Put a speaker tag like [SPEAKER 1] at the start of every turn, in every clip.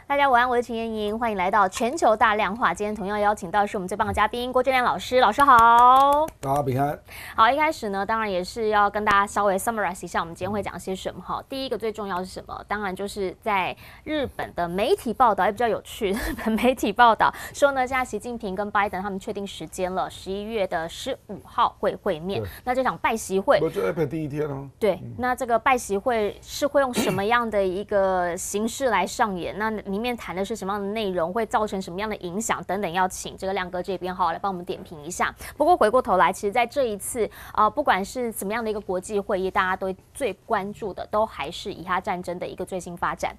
[SPEAKER 1] 大家晚安，我是秦妍莹，欢迎来到全球大量化。今天同样邀请到是我们最棒的嘉宾郭正亮老师，老师好。
[SPEAKER 2] 大家平安。
[SPEAKER 1] 好，一开始呢，当然也是要跟大家稍微 summarize 一下，我们今天会讲些什么哈。第一个最重要是什么？当然就是在日本的媒体报道也比较有趣，日本媒体报道说呢，现在习近平跟拜登他们确定时间了，11月15号会面。那这场拜习会，
[SPEAKER 2] 我就 iPad 第一天哦。
[SPEAKER 1] 对，那这个拜习会是会用什么样的一个形式来上演？那里面谈的是什么样的内容，会造成什么样的影响等等，要请这个亮哥这边好好来帮我们点评一下。不过回过头来，其实在这一次不管是怎么样的一个国际会议，大家都最关注的都还是以哈战争的一个最新发展。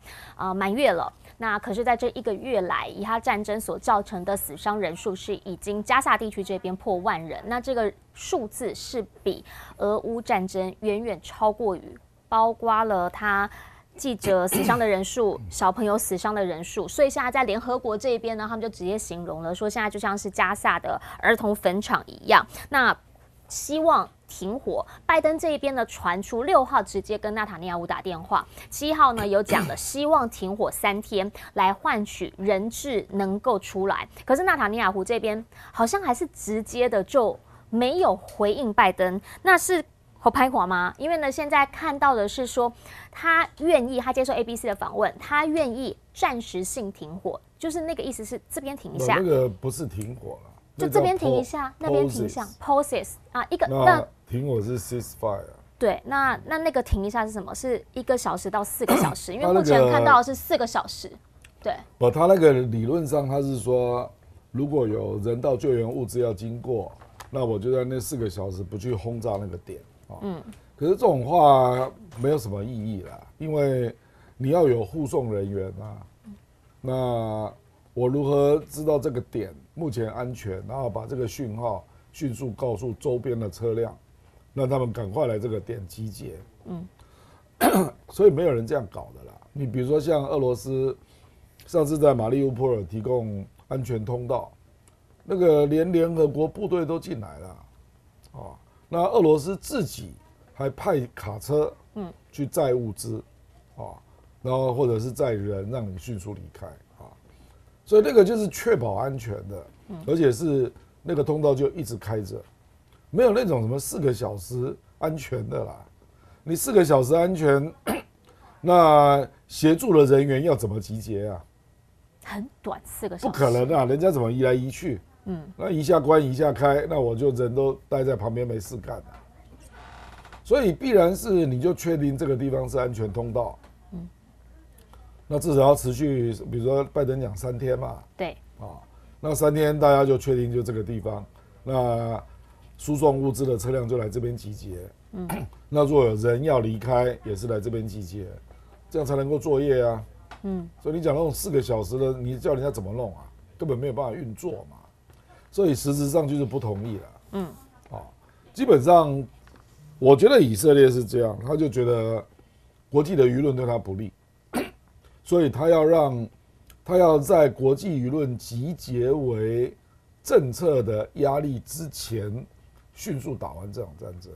[SPEAKER 1] 满月了，那可是在这1个月来，以哈战争所造成的死伤人数是已经加萨地区这边破万人，那这个数字是比俄乌战争远远超过于包括了他记者死伤的人数、小朋友死伤的人数，所以现在在联合国这边呢，他们就直接形容了，说现在就像是加萨的儿童坟场一样。那希望停火，拜登这一边呢传出6号直接跟纳塔尼亚胡打电话，7号呢有讲了希望停火3天来换取人质能够出来，可是纳塔尼亚胡这边好像还是直接的就没有回应拜登，那是好拍垮吗？因为呢，现在看到的是说，他愿意，他接受 ABC 的访问，他愿意暂时性停火，就是那个意思是这边停一下，
[SPEAKER 2] 那个不是停火了，
[SPEAKER 1] 就这边停一下，那边停一下 ，pauses 啊，一个
[SPEAKER 2] 那停火是 ceasefire。
[SPEAKER 1] 对，那个停一下是什么？是1个小时到4个小时，因为目前看到的是4个小时。对，
[SPEAKER 2] 不，他那个理论上他是说，如果有人道救援物资要经过，那我就在那4个小时不去轰炸那个点。可是这种话没有什么意义啦，因为你要有护送人员啊。那我如何知道这个点目前安全，然后把这个讯号迅速告诉周边的车辆，让他们赶快来这个点集结。所以没有人这样搞的啦。你比如说像俄罗斯上次在马利乌波尔提供安全通道，那个连联合国部队都进来了，那俄罗斯自己还派卡车，去载物资，然后或者是载人，让你迅速离开，所以那个就是确保安全的，而且是那个通道就一直开着，没有那种什么4个小时安全的啦。你4个小时安全，那协助的人员要怎么集结啊？
[SPEAKER 1] 很短4个小时，
[SPEAKER 2] 不可能啊，人家怎么移来移去？那一下关一下开，那我就人都待在旁边没事干了。所以必然是你就确定这个地方是安全通道，那至少要持续，比如说拜登讲3天嘛，
[SPEAKER 1] 对，
[SPEAKER 2] 那3天大家就确定就这个地方，那输送物资的车辆就来这边集结，那如果有人要离开，也是来这边集结，这样才能够作业啊，所以你讲那种4个小时的，你叫人家怎么弄啊？根本没有办法运作嘛。所以实质上就是不同意了。基本上我觉得以色列是这样，他就觉得国际的舆论对他不利，所以他要在国际舆论集结为政策的压力之前，迅速打完这场战争。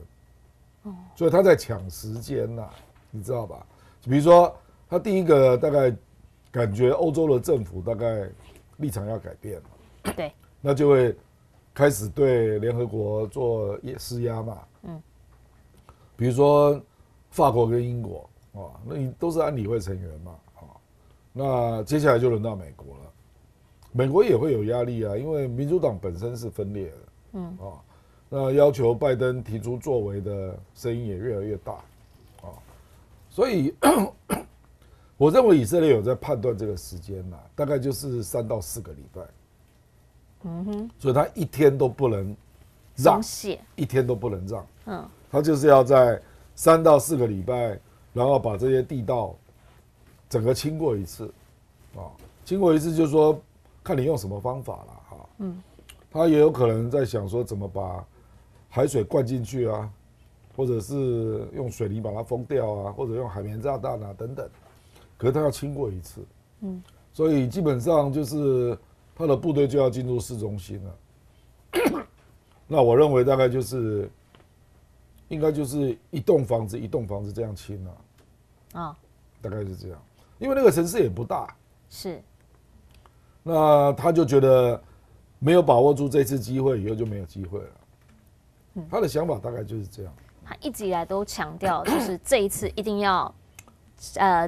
[SPEAKER 2] 所以他在抢时间呐，你知道吧？比如说他第一个大概感觉欧洲的政府大概立场要改变了，
[SPEAKER 1] 对。
[SPEAKER 2] 那就会开始对联合国做施压嘛，比如说法国跟英国那你都是安理会成员嘛，那接下来就轮到美国了，美国也会有压力啊，因为民主党本身是分裂的，那要求拜登提出作为的声音也越来越大，所以我认为以色列有在判断这个时间啦，大概就是3到4个礼拜。所以他1天都不能让，1天都不能让，他就是要在3到4个礼拜，然后把这些地道整个清过一次，清过一次就是说看你用什么方法了，他也有可能在想说怎么把海水灌进去啊，或者是用水泥把它封掉啊，或者用海绵炸弹啊等等，可是他要清过一次，所以基本上就是他的部队就要进入市中心了。那我认为大概就是应该就是一栋房子一栋房子这样清啊，大概是这样，因为那个城市也不大，
[SPEAKER 1] 是。
[SPEAKER 2] 那他就觉得没有把握住这次机会，以后就没有机会了。他的想法大概就是这样。
[SPEAKER 1] 他一直以来都强调，就是这一次一定要，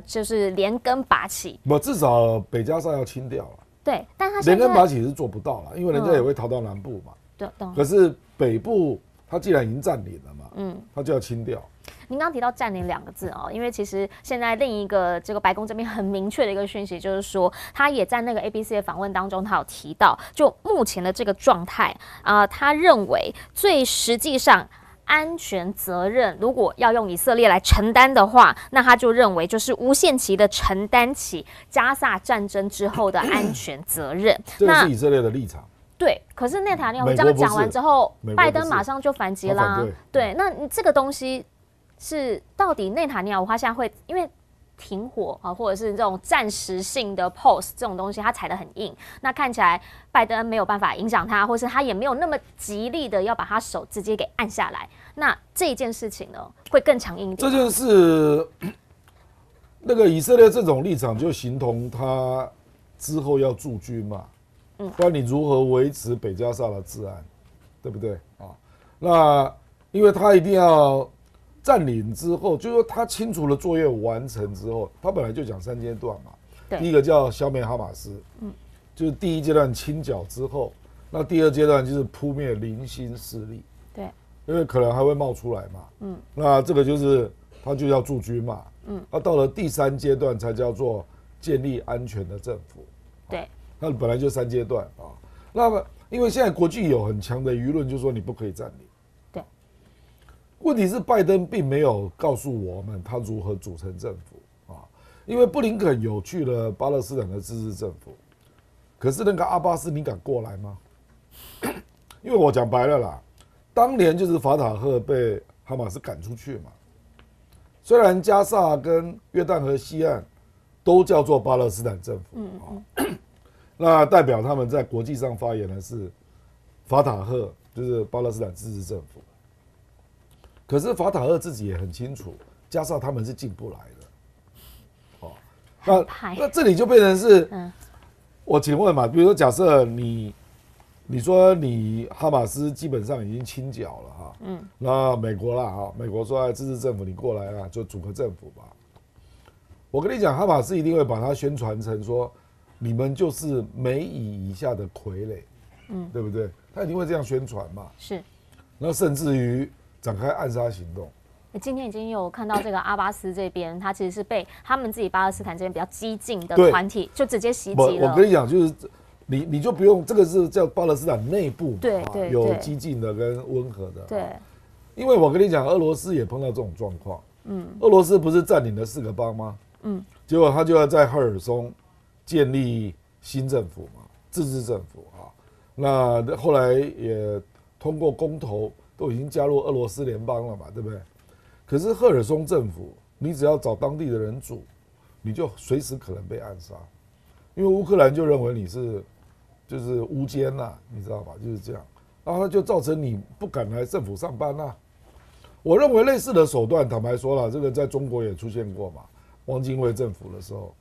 [SPEAKER 1] 就是连根拔起。
[SPEAKER 2] 不，至少北加萨要清掉了。
[SPEAKER 1] 对，但他
[SPEAKER 2] 连根拔起是做不到了，因为人家也会逃到南部嘛。
[SPEAKER 1] 对，
[SPEAKER 2] 可是北部他既然已经占领了嘛，他就要清掉。
[SPEAKER 1] 您刚刚提到占领2个字哦，因为其实现在另一个这个白宫这边很明确的一个讯息，就是说他也在那个 ABC 的访问当中，他有提到，就目前的这个状态他认为最实际上安全责任，如果要用以色列来承担的话，那他就认为就是无限期的承担起加萨战争之后的安全责任。
[SPEAKER 2] 这个是以色列的立场。
[SPEAKER 1] 对，可是内塔尼亚胡这样讲完之后，拜登马上就反击啦。对，那你这个东西是到底内塔尼亚胡他现在会因为停火啊，或者是这种暂时性的 pause 这种东西，他踩得很硬，那看起来拜登没有办法影响他，或是他也没有那么极力的要把他手直接给按下来。那这一件事情呢，会更强硬一点。
[SPEAKER 2] 这件事，那个以色列这种立场就形同他之后要驻军嘛。不然你如何维持北加萨的治安，对不对啊？那因为他一定要占领之后，就是说他清除的作业完成之后，他本来就讲3阶段嘛。第一个叫消灭哈马斯，就是第1阶段清剿之后，那第2阶段就是扑灭零星势力，
[SPEAKER 1] 对，
[SPEAKER 2] 因为可能还会冒出来嘛。那这个就是他就要驻军嘛。那到了第3阶段才叫做建立安全的政府。
[SPEAKER 1] 对。
[SPEAKER 2] 那本来就3阶段啊，那么因为现在国际有很强的舆论，就说你不可以占领。
[SPEAKER 1] 对，
[SPEAKER 2] 问题是拜登并没有告诉我们他如何组成政府啊，因为布林肯有去了巴勒斯坦的自治政府，可是那个阿巴斯你敢过来吗？因为我讲白了啦，当年就是法塔赫被哈马斯赶出去嘛，虽然加萨跟约旦河西岸都叫做巴勒斯坦政府那代表他们在国际上发言的是法塔赫，就是巴勒斯坦自治政府。可是法塔赫自己也很清楚，加萨他们是进不来的。那这里就变成是，我请问嘛，比如说假设你说你哈马斯基本上已经清剿了哈，那美国啦哈，美国说自治政府你过来啦，就组个政府吧。我跟你讲，哈马斯一定会把它宣传成说。你们就是美以以下的傀儡，对不对？他一定会这样宣传嘛。
[SPEAKER 1] 是，
[SPEAKER 2] 那甚至于展开暗杀行动。
[SPEAKER 1] 今天已经有看到这个阿巴斯这边，他其实是被他们自己巴勒斯坦这边比较激进的团体就直接袭击了。
[SPEAKER 2] 我跟你讲，就是你就不用这个是叫巴勒斯坦内部嘛，
[SPEAKER 1] 对，
[SPEAKER 2] 有激进的跟温和的。
[SPEAKER 1] 对，
[SPEAKER 2] 因为我跟你讲，俄罗斯也碰到这种状况。俄罗斯不是占领了4个邦吗？结果他就要在赫尔松。建立新政府嘛，自治政府啊，那后来也通过公投，都已经加入俄罗斯联邦了嘛，对不对？可是赫尔松政府，你只要找当地的人主，你就随时可能被暗杀，因为乌克兰就认为你是就是乌奸呐，你知道吧？就是这样，然后就造成你不敢来政府上班呐。我认为类似的手段，坦白说了，这个在中国也出现过嘛，汪精卫政府的时候。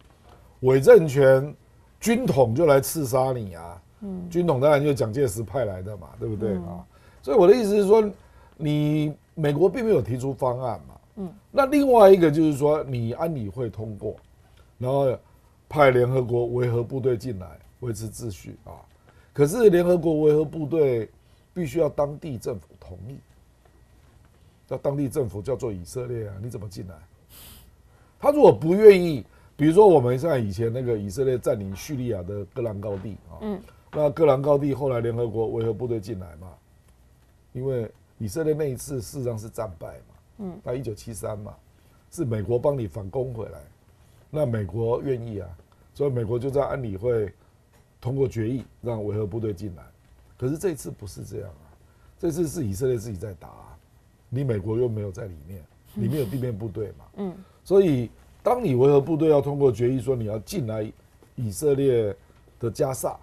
[SPEAKER 2] 伪政权军统就来刺杀你啊！军统当然就是蒋介石派来的嘛，对不对啊？所以我的意思是说，你美国并没有提出方案嘛。那另外一个就是说，你安理会通过，然后派联合国维和部队进来维持秩序啊。可是联合国维和部队必须要当地政府同意，那当地政府叫做以色列啊，你怎么进来？他如果不愿意。比如说，我们像以前那个以色列占领叙利亚的戈兰高地啊，那戈兰高地后来联合国维和部队进来嘛，因为以色列那一次事实上是战败嘛，到1973嘛，是美国帮你反攻回来，那美国愿意啊，所以美国就在安理会通过决议让维和部队进来，可是这一次不是这样啊，这次是以色列自己在打你美国又没有在里面，里面有地面部队嘛，所以。当你维和部队要通过决议说你要进来以色列的加萨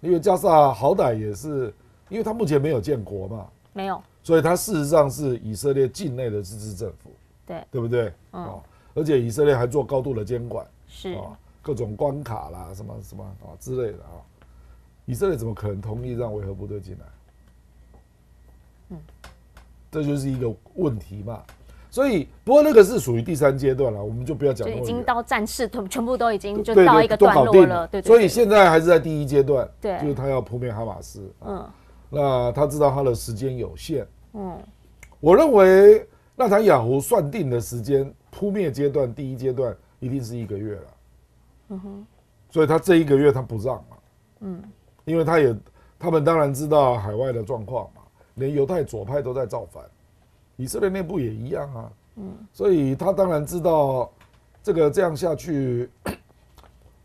[SPEAKER 2] 因为加萨好歹也是，因为他目前没有建国嘛，
[SPEAKER 1] 没有，
[SPEAKER 2] 所以他事实上是以色列境内的自治政府，
[SPEAKER 1] 对，
[SPEAKER 2] 对不对？而且以色列还做高度的监管，
[SPEAKER 1] 是
[SPEAKER 2] 各种关卡啦，什么什么啊之类的啊。以色列怎么可能同意让维和部队进来？这就是一个问题嘛。所以，不过那个是属于第3阶段了，我们就不要讲。
[SPEAKER 1] 就已经到战事全部都已经就
[SPEAKER 2] 对
[SPEAKER 1] 到一个段落了，对。
[SPEAKER 2] 所以现在还是在第1阶段，
[SPEAKER 1] 对，
[SPEAKER 2] 就是他要扑灭哈马斯。那他知道他的时间有限。我认为纳坦雅胡算定的时间，扑灭阶段第1阶段一定是1个月了。所以他这1个月他不让嘛。因为他们当然知道海外的状况嘛，连犹太左派都在造反。以色列内部也一样啊，所以他当然知道这样下去，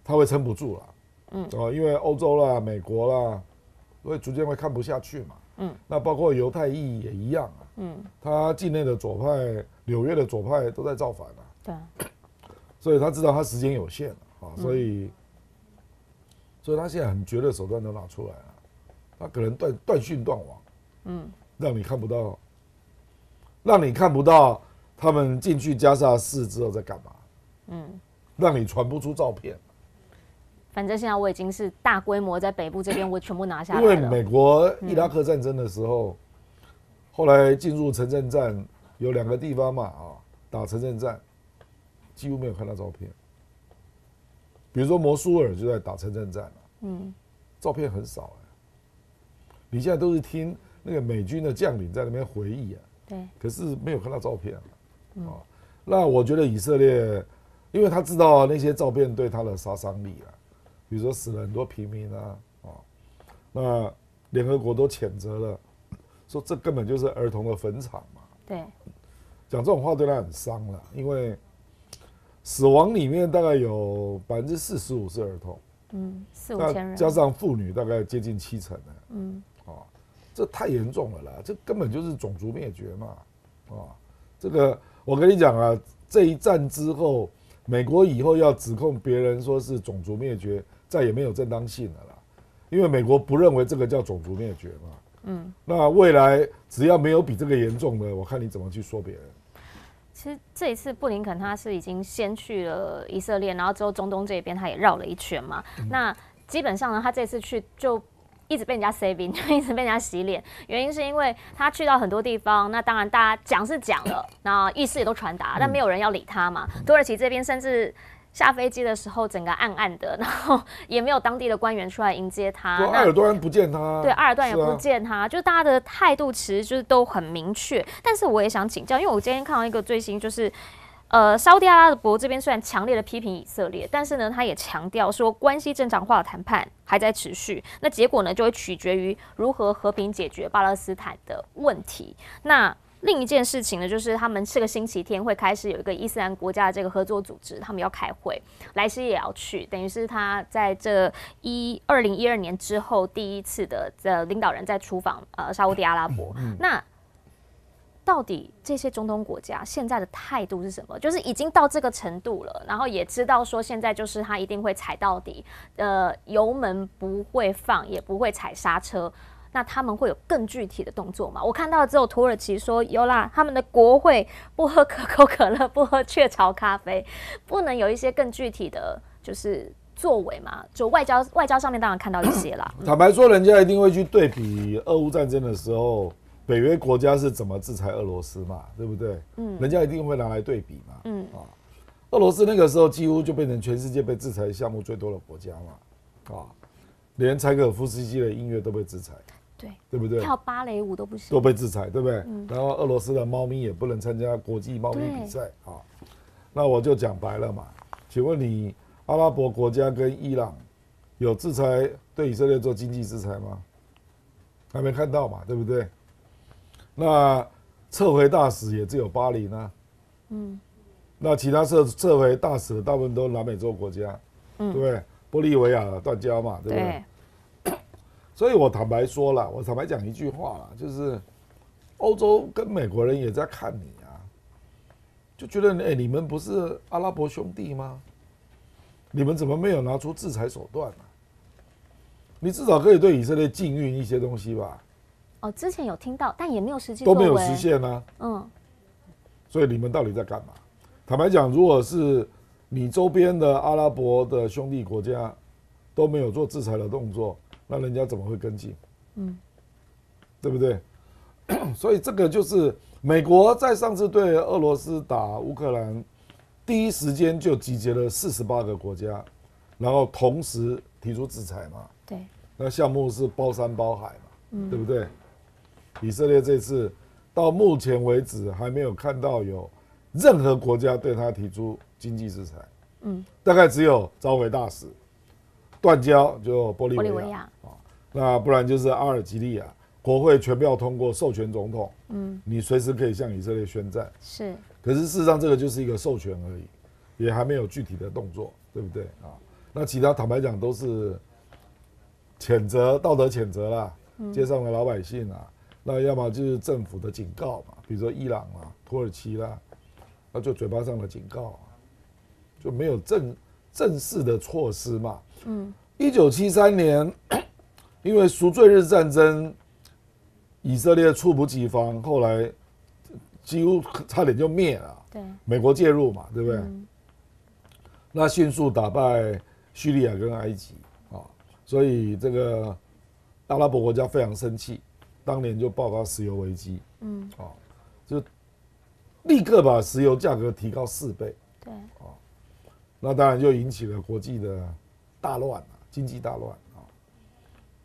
[SPEAKER 2] 他会撑不住了，因为欧洲啦、美国啦，会逐渐会看不下去嘛，那包括犹太裔也一样啊，他境内的左派、纽约的左派都在造反啊，
[SPEAKER 1] 对，
[SPEAKER 2] 所以他知道他时间有限啊，所以他现在很绝的手段都拿出来了，他可能断讯断网，让你看不到。让你看不到他们进去加沙市之后在干嘛，让你传不出照片。
[SPEAKER 1] 反正现在我已经是大规模在北部这边，我全部拿下来了。
[SPEAKER 2] 因为美国伊拉克战争的时候，后来进入城镇战，有2个地方嘛，打城镇战，几乎没有看到照片。比如说摩苏尔就在打城镇战了，照片很少你现在都是听那个美军的将领在那边回忆啊。
[SPEAKER 1] 对，
[SPEAKER 2] 可是没有看到照片那我觉得以色列，因为他知道那些照片对他的杀伤力比如说死了很多平民那联合国都谴责了，说这根本就是儿童的坟场嘛。
[SPEAKER 1] 对，
[SPEAKER 2] 讲这种话对他很伤了，因为死亡里面大概有45%是儿童
[SPEAKER 1] ，4、5千人，
[SPEAKER 2] 加上妇女大概接近70%这太严重了啦！这根本就是种族灭绝嘛，这个我跟你讲啊，这一战之后，美国以后要指控别人说是种族灭绝，再也没有正当性了啦，因为美国不认为这个叫种族灭绝嘛。那未来只要没有比这个严重的，我看你怎么去说别人。
[SPEAKER 1] 其实这一次布林肯他是已经先去了以色列，然后之后中东这边他也绕了一圈嘛。那基本上呢，他这次去就一直被人家 saving， 就一直被人家洗脸。原因是因为他去到很多地方，那当然大家讲是讲了，那意思也都传达，但没有人要理他嘛。土耳其这边甚至下飞机的时候，整个暗暗的，然后也没有当地的官员出来迎接他。
[SPEAKER 2] 埃尔多安不见他，
[SPEAKER 1] 对，埃尔多安也不见他，就大家的态度其实就是都很明确。但是我也想请教，因为我今天看到一个最新就是。沙特阿拉伯这边虽然强烈的批评以色列，但是呢，他也强调说关系正常化的谈判还在持续。那结果呢，就会取决于如何和平解决巴勒斯坦的问题。那另一件事情呢，就是他们这个星期天会开始有一个伊斯兰国家的这个合作组织，他们要开会，莱西也要去，等于是他在这2012年之后第一次的领导人在出访沙特阿拉伯。那到底这些中东国家现在的态度是什么？就是已经到这个程度了，然后也知道说现在就是他一定会踩到底，油门不会放，也不会踩刹车。那他们会有更具体的动作吗？我看到只有土耳其说有啦，他们的国会不喝可口可乐，不喝雀巢咖啡，不能有一些更具体的，就是作为嘛？就外交上面当然看到一些啦。
[SPEAKER 2] 坦白说，人家一定会去对比俄乌战争的时候。北约国家是怎么制裁俄罗斯嘛，对不对？人家一定会拿来对比嘛。俄罗斯那个时候几乎就变成全世界被制裁项目最多的国家嘛，连柴可夫斯基的音乐都被制裁，对不对？
[SPEAKER 1] 跳芭蕾舞都不行，
[SPEAKER 2] 都被制裁，对不对？然后俄罗斯的猫咪也不能参加国际猫咪比赛那我就讲白了嘛，请问你阿拉伯国家跟伊朗有制裁对以色列做经济制裁吗？还没看到嘛，对不对？那撤回大使也只有巴林啊，那其他撤回大使的大部分都是南美洲国家，对不对？玻利维亚断交嘛，对不对？所以我坦白说了，我坦白讲一句话啦，就是欧洲跟美国人也在看你啊，就觉得你们不是阿拉伯兄弟吗？你们怎么没有拿出制裁手段呢？你至少可以对以色列禁运一些东西吧。
[SPEAKER 1] 之前有听到，但也没有实际作为，
[SPEAKER 2] 都没有实现啊。所以你们到底在干嘛？坦白讲，如果是你周边的阿拉伯的兄弟国家都没有做制裁的动作，那人家怎么会跟进？对不对？所以这个就是美国在上次对俄罗斯打乌克兰，第一时间就集结了48个国家，然后同时提出制裁嘛。
[SPEAKER 1] 对，
[SPEAKER 2] 那项目是包山包海嘛，对不对？以色列这次到目前为止还没有看到有任何国家对他提出经济制裁，大概只有召回大使断交，就玻利维亚，那不然就是阿尔及利亚，国会全票通过授权总统，你随时可以向以色列宣战，
[SPEAKER 1] 是。
[SPEAKER 2] 可是事实上这个就是一个授权而已，也还没有具体的动作，对不对啊？那其他坦白讲都是谴责，道德谴责啦，街上的老百姓啊，那要么就是政府的警告嘛，比如说伊朗啊、土耳其啦，那就嘴巴上的警告啊，就没有正式的措施嘛。1973年，因为赎罪日战争，以色列猝不及防，后来几乎差点就灭了。
[SPEAKER 1] 对，
[SPEAKER 2] 美国介入嘛，对不对？那迅速打败叙利亚跟埃及啊，所以这个阿拉伯国家非常生气，当年就爆发石油危机，就立刻把石油价格提高4倍，
[SPEAKER 1] 对，
[SPEAKER 2] 那当然就引起了国际的大乱啊，经济大乱啊。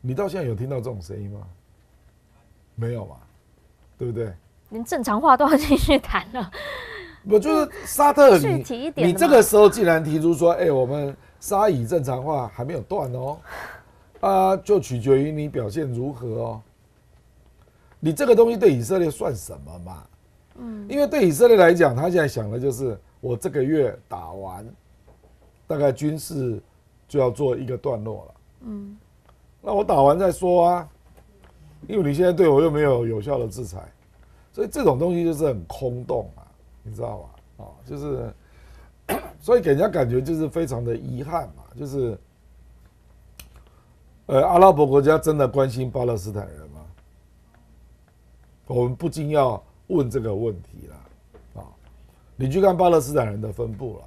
[SPEAKER 2] 你到现在有听到这种声音吗？没有嘛，对不对？
[SPEAKER 1] 连正常话都要继续谈了。
[SPEAKER 2] 我就是沙特
[SPEAKER 1] 具体一点，
[SPEAKER 2] 你这个时候竟然提出说，我们沙以正常化还没有断哦，就取决于你表现如何哦。你这个东西对以色列算什么嘛？因为对以色列来讲，他现在想的就是我这个月打完，大概军事就要做一个段落了。那我打完再说啊，因为你现在对我又没有有效的制裁，所以这种东西就是很空洞啊。你知道吗？就是，所以给人家感觉就是非常的遗憾嘛，就是，阿拉伯国家真的关心巴勒斯坦人吗？我们不禁要问这个问题了，你去看巴勒斯坦人的分布了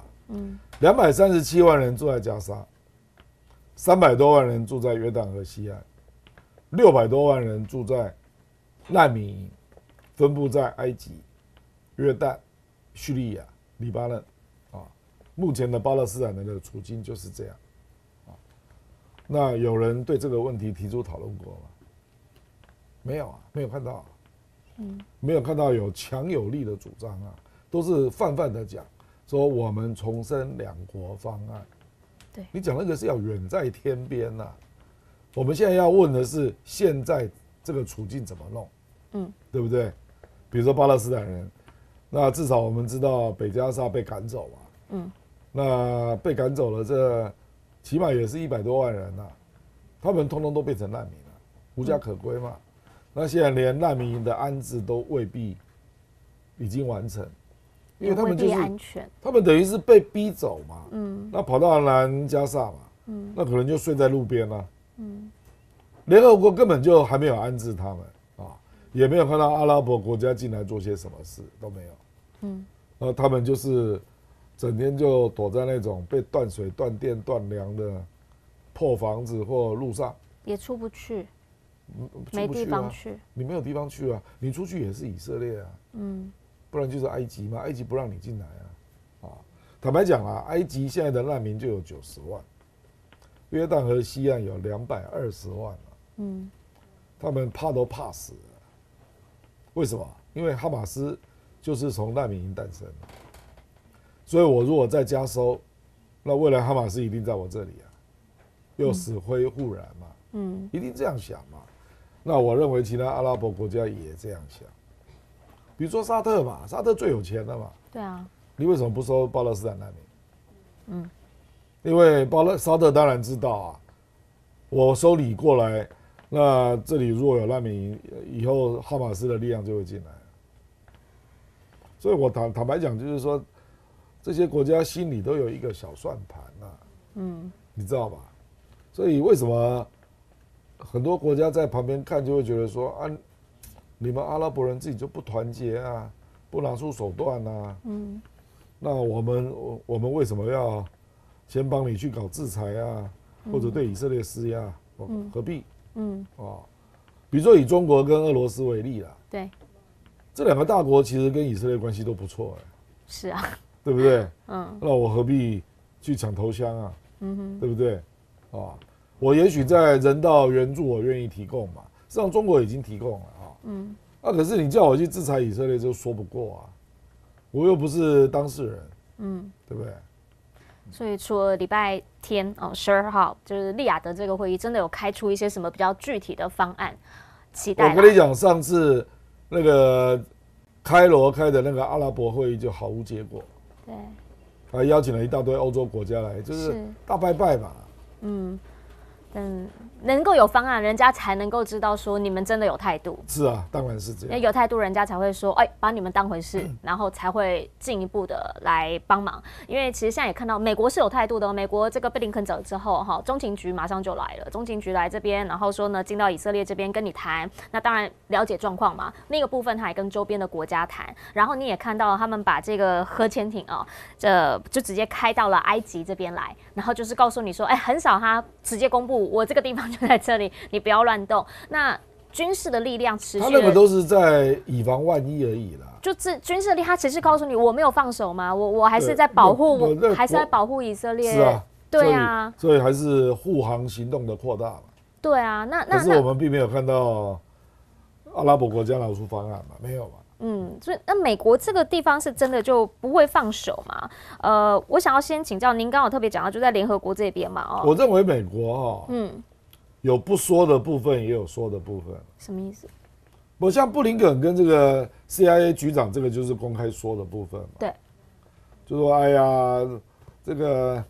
[SPEAKER 2] ，237万人住在加沙，300多万人住在约旦河西岸，600多万人住在难民营，分布在埃及、约旦、叙利亚、黎巴嫩，目前的巴勒斯坦人的处境就是这样，那有人对这个问题提出讨论过吗？没有啊，没有看到，没有看到有强有力的主张啊，都是泛泛的讲说我们重申2国方案。
[SPEAKER 1] 对，
[SPEAKER 2] 你讲那个是要远在天边呐，我们现在要问的是现在这个处境怎么弄，对不对？比如说巴勒斯坦人。那至少我们知道北加沙被赶走嘛，那被赶走了，这起码也是100多万人呐，他们通通都变成难民了，无家可归嘛。那现在连难民营的安置都未必已经完成，因为他们就是
[SPEAKER 1] 安全，
[SPEAKER 2] 他们等于是被逼走嘛，那跑到南加萨嘛，那可能就睡在路边了，联合国根本就还没有安置他们。也没有看到阿拉伯国家进来做些什么事，都没有。他们就是整天就躲在那种被断水、断电、断粮的破房子或路上，
[SPEAKER 1] 也出不去，
[SPEAKER 2] 没
[SPEAKER 1] 地方去。
[SPEAKER 2] 你没有地方去啊，你出去也是以色列啊，不然就是埃及嘛，埃及不让你进来啊。坦白讲啊，埃及现在的难民就有90万，约旦河西岸有220万了，他们怕都怕死了。为什么？因为哈马斯就是从难民营诞生的，所以我如果再加收，那未来哈马斯一定在我这里啊，又死灰复燃嘛，一定这样想嘛。那我认为其他阿拉伯国家也这样想，比如说沙特嘛，沙特最有钱的嘛，
[SPEAKER 1] 对啊，
[SPEAKER 2] 你为什么不收巴勒斯坦难民？因为沙特当然知道啊，我收你过来。那这里如果有难民营，以后哈马斯的力量就会进来，所以我坦白讲，就是说这些国家心里都有一个小算盘呐，你知道吧？所以为什么很多国家在旁边看就会觉得说啊，你们阿拉伯人自己就不团结啊，不拿出手段啊，那我们为什么要先帮你去搞制裁啊，或者对以色列施压？何必？比如说以中国跟俄罗斯为例啦，
[SPEAKER 1] 对，
[SPEAKER 2] 这两个大国其实跟以色列关系都不错，
[SPEAKER 1] 是啊，
[SPEAKER 2] 对不对？那我何必去抢头香啊？对不对？我也许在人道援助我愿意提供嘛，实际上中国已经提供了啊。可是你叫我去制裁以色列就说不过啊，我又不是当事人，对不对？
[SPEAKER 1] 所以除了礼拜天12号就是利雅得这个会议，真的有开出一些什么比较具体的方案？期待。
[SPEAKER 2] 我跟你讲，上次那个开罗开的那个阿拉伯会议就毫无结果，
[SPEAKER 1] 对，
[SPEAKER 2] 还邀请了一大堆欧洲国家来，就是大拜拜嘛。
[SPEAKER 1] 能够有方案，人家才能够知道说你们真的有态度。
[SPEAKER 2] 是啊，当然是这样。
[SPEAKER 1] 有态度，人家才会说，把你们当回事，然后才会进一步的来帮忙。因为其实现在也看到，美国是有态度的。美国这个布林肯走之后，中情局马上就来了，中情局来这边，然后说呢，进到以色列这边跟你谈。那当然了解状况嘛，那个部分他也跟周边的国家谈。然后你也看到他们把这个核潜艇这就直接开到了埃及这边来，然后就是告诉你说，很少他直接公布我这个地方就在这里，你不要乱动。那军事的力量持续，他
[SPEAKER 2] 那个都是在以防万一而已啦。
[SPEAKER 1] 就是军事力，他持续告诉你，我没有放手嘛，我还是在保护，还是在保护以色列。
[SPEAKER 2] 是啊，
[SPEAKER 1] 对啊，
[SPEAKER 2] 所以还是护航行动的扩大嘛。
[SPEAKER 1] 对啊，可
[SPEAKER 2] 是我们并没有看到阿拉伯国家拿出方案嘛，没有嘛。
[SPEAKER 1] 所以那美国这个地方是真的就不会放手嘛？我想要先请教您，刚好特别讲到就在联合国这边嘛。
[SPEAKER 2] 我认为美国有不说的部分，也有说的部分。
[SPEAKER 1] 什么意思？
[SPEAKER 2] 我像布林肯跟这个 CIA 局长，这个就是公开说的部分嘛。
[SPEAKER 1] 对，
[SPEAKER 2] 就说哎呀，这个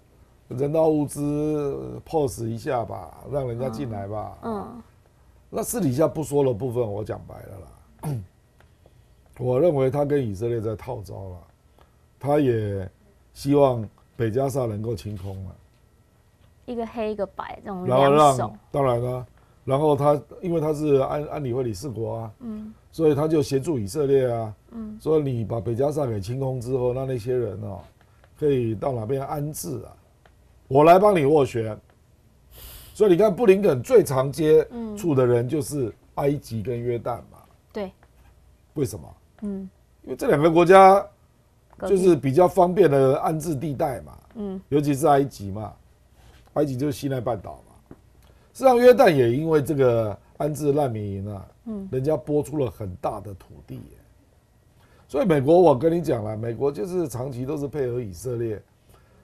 [SPEAKER 2] 人道物资 pose 一下吧，让人家进来吧。那私底下不说的部分，我讲白了啦。我认为他跟以色列在套招了，他也希望北加沙能够清空了。一
[SPEAKER 1] 个黑一个白这种
[SPEAKER 2] 两手，当然了，然后他因为他是安理会理事国啊，所以他就协助以色列啊，说你把北加沙给清空之后，那些人可以到哪边安置啊？我来帮你斡旋。所以你看，布林肯最常接触的人就是埃及跟约旦嘛。
[SPEAKER 1] 对。
[SPEAKER 2] 为什么？因为这两个国家就是比较方便的安置地带嘛。尤其是埃及嘛。埃及就是西奈半岛嘛，实际上约旦也因为这个安置难民营啊，人家拨出了很大的土地，所以美国我跟你讲了，美国就是长期都是配合以色列，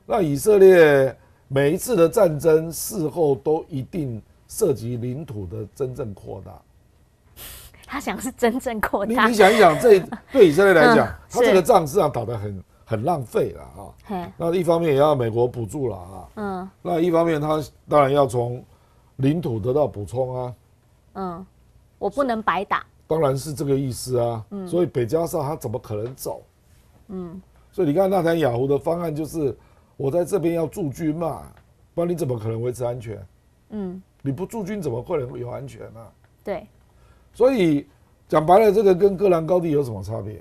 [SPEAKER 2] 那以色列每一次的战争事后都一定涉及领土的真正扩大。
[SPEAKER 1] 他想是真正扩大，
[SPEAKER 2] 你想一想，这对以色列来讲，他这个仗实际上打得很浪费了啊。那一方面也要美国补助了啊。那一方面他当然要从领土得到补充啊。
[SPEAKER 1] 我不能白打。
[SPEAKER 2] 当然是这个意思啊。所以北加沙他怎么可能走？所以你看纳坦雅胡的方案就是我在这边要驻军嘛，不然你怎么可能维持安全？你不驻军怎么可能有安全呢？
[SPEAKER 1] 对。
[SPEAKER 2] 所以讲白了，这个跟戈兰高地有什么差别？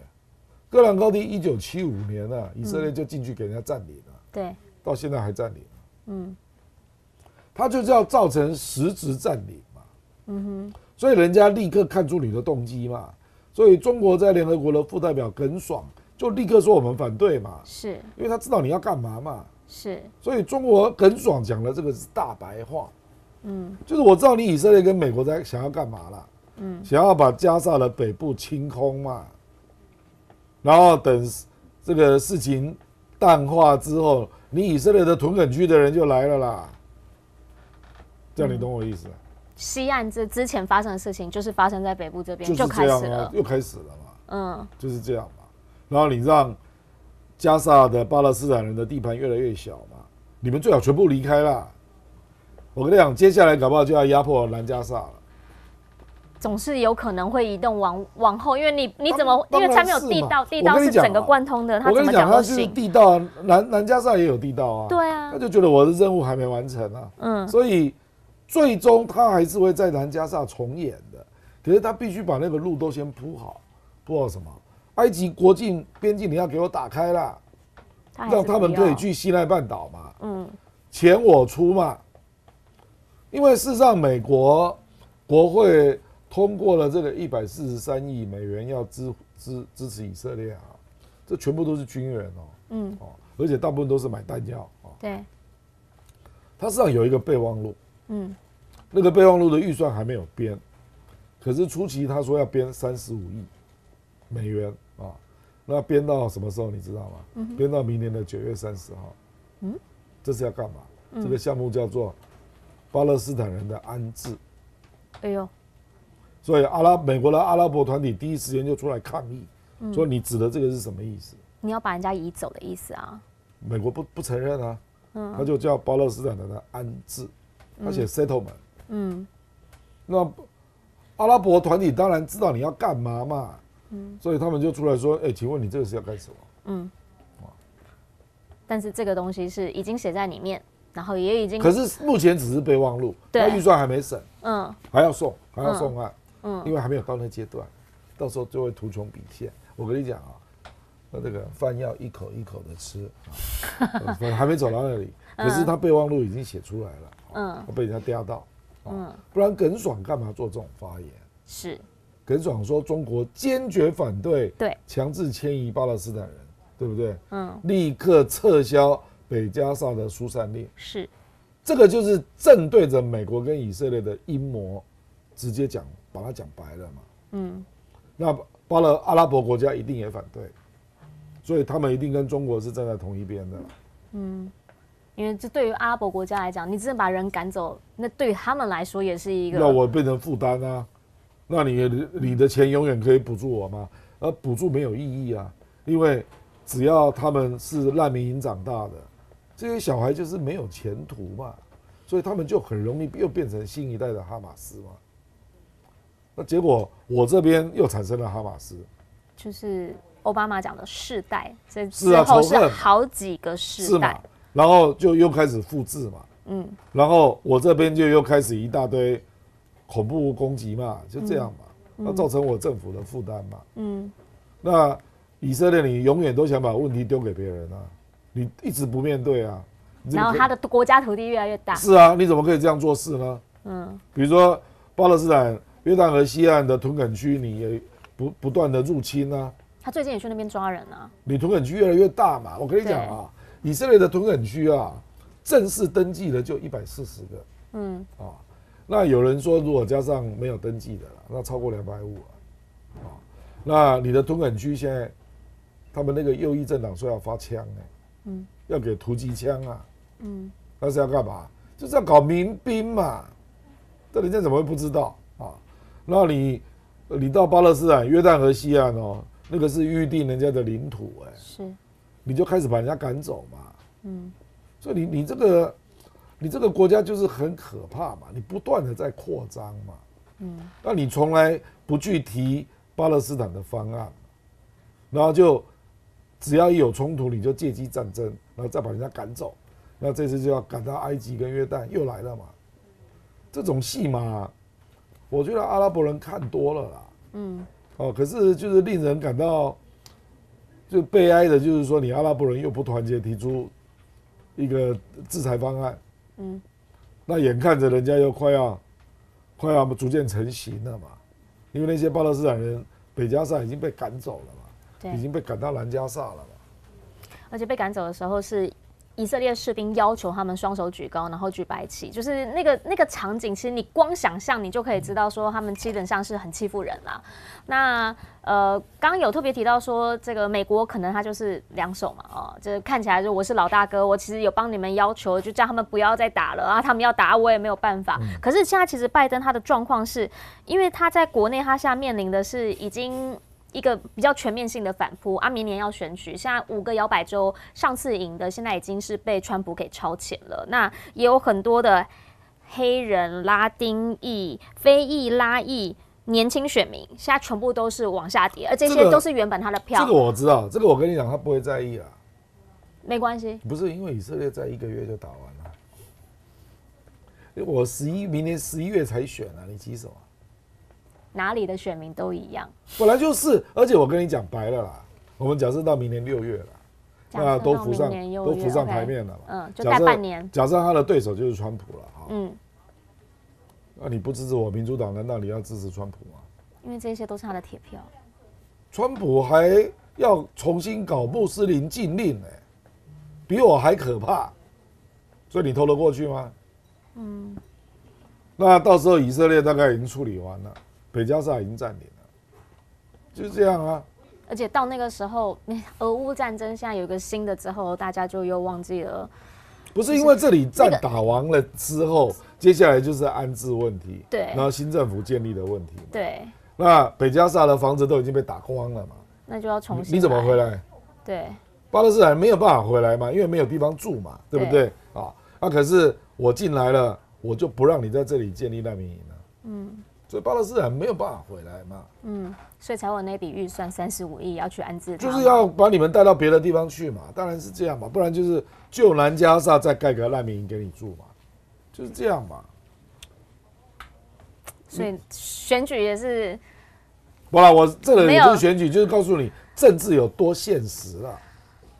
[SPEAKER 2] 戈兰高地1975年啊，以色列就进去给人家占领了，
[SPEAKER 1] 对，
[SPEAKER 2] 到现在还占领。他就是要造成实质占领嘛。所以人家立刻看出你的动机嘛。所以中国在联合国的副代表耿爽就立刻说我们反对嘛，
[SPEAKER 1] 是
[SPEAKER 2] 因为他知道你要干嘛嘛。
[SPEAKER 1] 是，
[SPEAKER 2] 所以中国耿爽讲的这个是大白话。就是我知道你以色列跟美国在想要干嘛啦。想要把加沙的北部清空嘛，然后等这个事情淡化之后，你以色列的屯垦区的人就来了啦。这样你懂我意思？
[SPEAKER 1] 西岸这之前发生的事情，就是发生在北部这边，就开始了，
[SPEAKER 2] 又开始了嘛。就是这样嘛。然后你让加沙的巴勒斯坦人的地盘越来越小嘛，你们最好全部离开啦。我跟你讲，接下来搞不好就要压迫南加沙了。
[SPEAKER 1] 总是有可能会移动往后，因为你怎么，因为它没有地道，地道是整个贯通的，它怎么讲都行。
[SPEAKER 2] 它是地道，南加沙也有地道啊。
[SPEAKER 1] 对啊，
[SPEAKER 2] 他就觉得我的任务还没完成啊。所以最终他还是会在南加沙重演的。可是他必须把那个路都先铺好，铺好什么？埃及国境边境你要给我打开啦，让他们可以去西奈半岛嘛，钱我出嘛。因为事实上，美国国会通过了这个143亿美元要支持以色列啊，这全部都是军援而且大部分都是买弹药
[SPEAKER 1] 对，
[SPEAKER 2] 它实际上有一个备忘录，那个备忘录的预算还没有编，可是初期他说要编35亿美元那编到什么时候你知道吗？编到明年的9月30号。这是要干嘛？这个项目叫做巴勒斯坦人的安置。
[SPEAKER 1] 哎呦，
[SPEAKER 2] 所以美国的阿拉伯团体第一时间就出来抗议，说你指的这个是什么意思？
[SPEAKER 1] 你要把人家移走的意思啊？
[SPEAKER 2] 美国不承认啊，他就叫巴勒斯坦人的安置，而且 settlement。那阿拉伯团体当然知道你要干嘛嘛，所以他们就出来说：“请问你这个是要干什么？”
[SPEAKER 1] 但是这个东西是已经写在里面，然后也已经，
[SPEAKER 2] 可是目前只是备忘录，他预算还没审，还要送案，因为还没有到那阶段，到时候就会图穷匕见。我跟你讲那这个饭要一口一口的吃，还没走到那里，可是他备忘录已经写出来了，被人家调到，不然耿爽干嘛做这种发言？
[SPEAKER 1] 是，
[SPEAKER 2] 耿爽说中国坚决反对强制迁移巴勒斯坦人，对不对？立刻撤销北加沙的疏散令，
[SPEAKER 1] 是，
[SPEAKER 2] 这个就是正对着美国跟以色列的阴谋，直接讲，把它讲白了嘛。那阿拉伯国家一定也反对，所以他们一定跟中国是站在同一边的。
[SPEAKER 1] 因为这对于阿拉伯国家来讲，你真的把人赶走，那对于他们来说也是一个，
[SPEAKER 2] 那我变成负担啊。那你的钱永远可以补助我吗？补助没有意义啊，因为只要他们是难民营长大的，这些小孩就是没有前途嘛，所以他们就很容易又变成新一代的哈马斯嘛。那结果我这边又产生了哈马斯，
[SPEAKER 1] 就是奥巴马讲的世代，这之后是好几个世代，
[SPEAKER 2] 然后就又开始复制嘛，然后我这边就又开始一大堆恐怖攻击嘛，就这样嘛，那造成我政府的负担嘛，那以色列你永远都想把问题丢给别人啊，你一直不面对啊，
[SPEAKER 1] 然后他的国家土地越来越大，
[SPEAKER 2] 是啊，你怎么可以这样做事呢？比如说巴勒斯坦约旦河西岸的屯垦区，你也不断的入侵啊。
[SPEAKER 1] 他最近也去那边抓人啊。
[SPEAKER 2] 你屯垦区越来越大嘛，我跟你讲以色列的屯垦区正式登记的就140个，那有人说如果加上没有登记的那超过250了，那你的屯垦区现在，他们那个右翼政党说要发枪要给突击枪啊，那是要干嘛？就是要搞民兵嘛，这人家怎么会不知道那你到巴勒斯坦约旦河西岸那个是预定人家的领土
[SPEAKER 1] 是，
[SPEAKER 2] 你就开始把人家赶走嘛，所以你这个国家就是很可怕嘛，你不断的在扩张嘛，那你从来不去提巴勒斯坦的方案，然后就只要一有冲突你就借机战争，然后再把人家赶走，那这次就要赶到埃及跟约旦又来了嘛，这种戏嘛。我觉得阿拉伯人看多了啦，可是就是令人感到就悲哀的，就是说你阿拉伯人又不团结，提出一个制裁方案，那眼看着人家又快要逐渐成型了嘛，因为那些巴勒斯坦人北加沙已经被赶走了嘛，已经被赶到南加沙了嘛，
[SPEAKER 1] 而且被赶走的时候是以色列士兵要求他们双手举高，然后举白旗，就是那个场景，其实你光想象，你就可以知道说他们基本上是很欺负人啦。那刚刚有特别提到说，这个美国可能他就是两手嘛，就是看起来就我是老大哥，我其实有帮你们要求，就叫他们不要再打了啊，他们要打我也没有办法。可是现在其实拜登他的状况是，因为他在国内他现在面临的是已经一个比较全面性的反扑明年要选举，现在5个摇摆州上次赢的，现在已经是被川普给超前了。那也有很多的黑人、拉丁裔、非裔、拉裔年轻选民，现在全部都是往下跌，而这些都是原本他的票。
[SPEAKER 2] 这个我知道，这个我跟你讲，他不会在意啦，
[SPEAKER 1] 没关系。
[SPEAKER 2] 不是因为以色列在1个月就打完了，我明年11月才选啊，你急什么？
[SPEAKER 1] 哪里的选民都一样，
[SPEAKER 2] 本来就是，而且我跟你讲白了啦，我们假设到明年6月了，那都浮上台面了嘛。就待半年。假设他的对手就是川普了，那你不支持我民主党，难道你要支持川普吗？
[SPEAKER 1] 因为这些都是他的铁票。
[SPEAKER 2] 川普还要重新搞穆斯林禁令比我还可怕，所以你投得过去吗？那到时候以色列大概已经处理完了，北加沙已经占领了，就是这样啊。
[SPEAKER 1] 而且到那个时候，俄乌战争现在有一个新的之后，大家就又忘记了。
[SPEAKER 2] 不是因为这里战打完了之后，接下来就是安置问题，
[SPEAKER 1] 对，
[SPEAKER 2] 然后新政府建立的问题，
[SPEAKER 1] 对。
[SPEAKER 2] 那北加沙的房子都已经被打光了嘛，
[SPEAKER 1] 那就要重新。
[SPEAKER 2] 你怎么回来？
[SPEAKER 1] 对，
[SPEAKER 2] 巴勒斯坦没有办法回来嘛，因为没有地方住嘛，对不对？那可是我进来了，我就不让你在这里建立难民营了，所以巴勒斯坦没有办法回来嘛，
[SPEAKER 1] 所以才有那笔预算35亿要去安置他，
[SPEAKER 2] 就是要把你们带到别的地方去嘛，当然是这样嘛，不然就是就南加沙再盖个难民营给你住嘛，就是这样嘛。
[SPEAKER 1] 所以选举也是，
[SPEAKER 2] 不啦，我这个也不是选举，就是告诉你政治有多现实啦，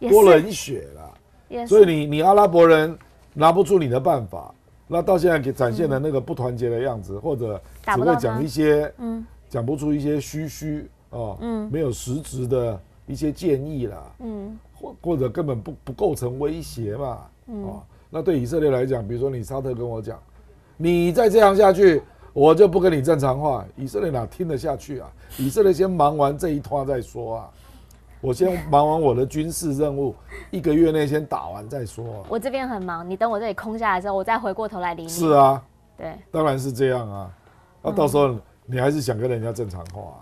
[SPEAKER 2] 多冷血啦。所以你阿拉伯人拿不出你的办法，那到现在给展现的那个不团结的样子，或者只会讲一些，讲不出一些虚没有实质的一些建议啦，或者根本不构成威胁嘛，那对以色列来讲，比如说你沙特跟我讲，你再这样下去，我就不跟你正常化，以色列哪听得下去啊？以色列先忙完这一趟再说啊，我先忙完我的军事任务，1个月内先打完再说啊。
[SPEAKER 1] 我这边很忙，你等我这里空下来之后，我再回过头来理你。
[SPEAKER 2] 是啊，
[SPEAKER 1] 对，
[SPEAKER 2] 当然是这样啊。那到时候你还是想跟人家正常化啊。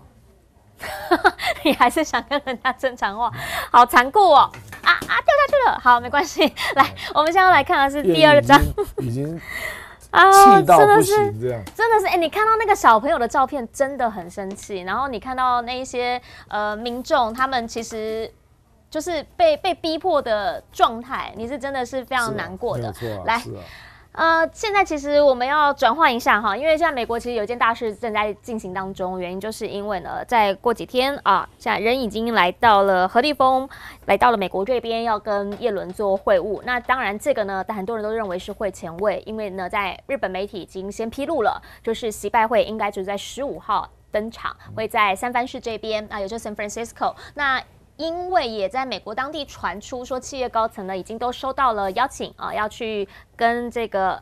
[SPEAKER 1] 你还是想跟人家正常化，好残酷哦！掉下去了，好，没关系。来，我们现在要来看的是第2章，
[SPEAKER 2] 已经气到不行，这样
[SPEAKER 1] 真的是你看到那个小朋友的照片，真的很生气。然后你看到那一些民众，他们其实就是被逼迫的状态，你是真的是非常难过的。来。现在其实我们要转换一下哈，因为现在美国其实有一件大事正在进行当中，原因就是因为呢，再过几天现在人已经来到了何立峰，来到了美国这边，要跟叶伦做会晤。那当然这个呢，很多人都认为是会前位，因为呢，在日本媒体已经先披露了，就是习拜会应该就是在15号登场，会在三藩市这边也就是 San Francisco。那因为也在美国当地传出说，企业高层呢已经都收到了邀请要去跟这个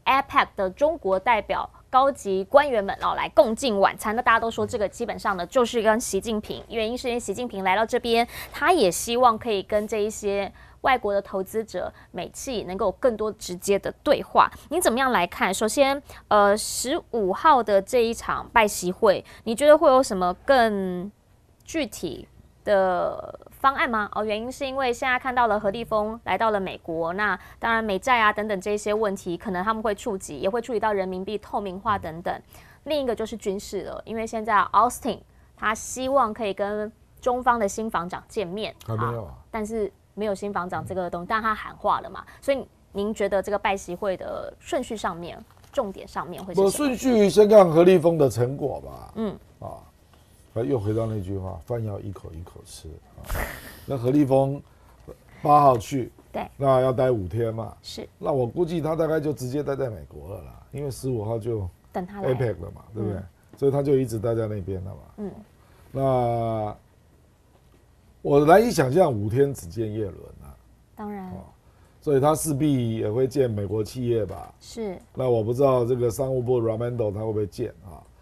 [SPEAKER 1] APEC 的中国代表高级官员们来共进晚餐。那大家都说这个基本上呢就是跟习近平，原因是因为习近平来到这边，他也希望可以跟这一些外国的投资者、美企能够有更多直接的对话。你怎么样来看？首先，15号的这一场拜习会，你觉得会有什么更具体的方案吗？原因是因为现在看到了何立峰来到了美国，那当然美债等等这些问题，可能他们会触及，也会触及到人民币透明化等等。另一个就是军事了，因为现在 Austin 他希望可以跟中方的新防长见面，
[SPEAKER 2] 还没有
[SPEAKER 1] 但是没有新防长这个东西，但他喊话了嘛，所以您觉得这个拜习会的顺序上面、重点上面会是什么？
[SPEAKER 2] 顺序先看何立峰的成果吧。又回到那句话，饭要一口一口吃那何立峰8号去，
[SPEAKER 1] 对，
[SPEAKER 2] 那要待5天嘛。
[SPEAKER 1] 是，
[SPEAKER 2] 那我估计他大概就直接待在美国了啦，因为15号就
[SPEAKER 1] 等他来
[SPEAKER 2] APEC 了嘛，对不对？所以他就一直待在那边了嘛。那我难以想象5天只见叶伦
[SPEAKER 1] 当然。
[SPEAKER 2] 所以他势必也会见美国企业吧。
[SPEAKER 1] 是。
[SPEAKER 2] 那我不知道这个商务部 Raimondo 他会不会见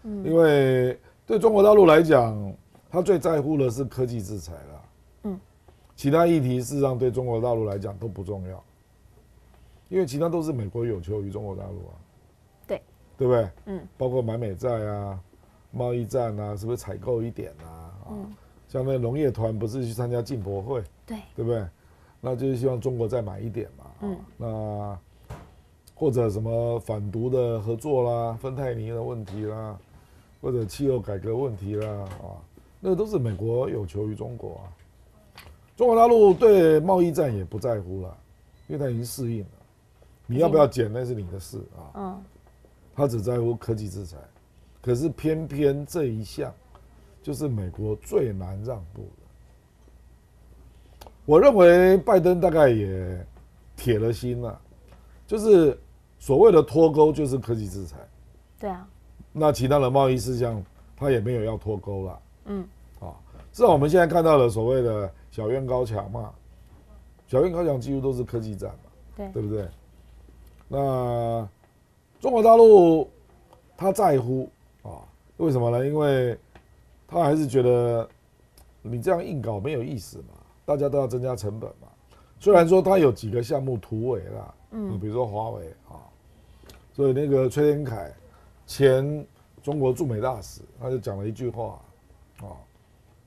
[SPEAKER 2] 因为对中国大陆来讲，他最在乎的是科技制裁啦。其他议题事实上对中国大陆来讲都不重要，因为其他都是美国有求于中国大陆
[SPEAKER 1] 对，
[SPEAKER 2] 对不对？包括买美债贸易战是不是采购一点像那农业团不是去参加进博会，对不对？那就是希望中国再买一点嘛。那或者什么反毒的合作啦、芬太尼的问题啦。或者气候改革问题啦那个都是美国有求于中国中国大陆对贸易战也不在乎了，因为他已经适应了。你要不要减那是你的事他只在乎科技制裁。可是偏偏这一项就是美国最难让步的。我认为拜登大概也铁了心了，就是所谓的脱钩就是科技制裁。
[SPEAKER 1] 对啊，
[SPEAKER 2] 那其他的贸易事项他也没有要脱钩了。至少我们现在看到了所谓的小院高墙嘛，小院高墙几乎都是科技战嘛，对不对？那中国大陆他在乎为什么呢？因为他还是觉得你这样硬搞没有意思嘛，大家都要增加成本嘛。虽然说他有几个项目突围啦，比如说华为所以那个崔天凯前中国驻美大使他就讲了一句话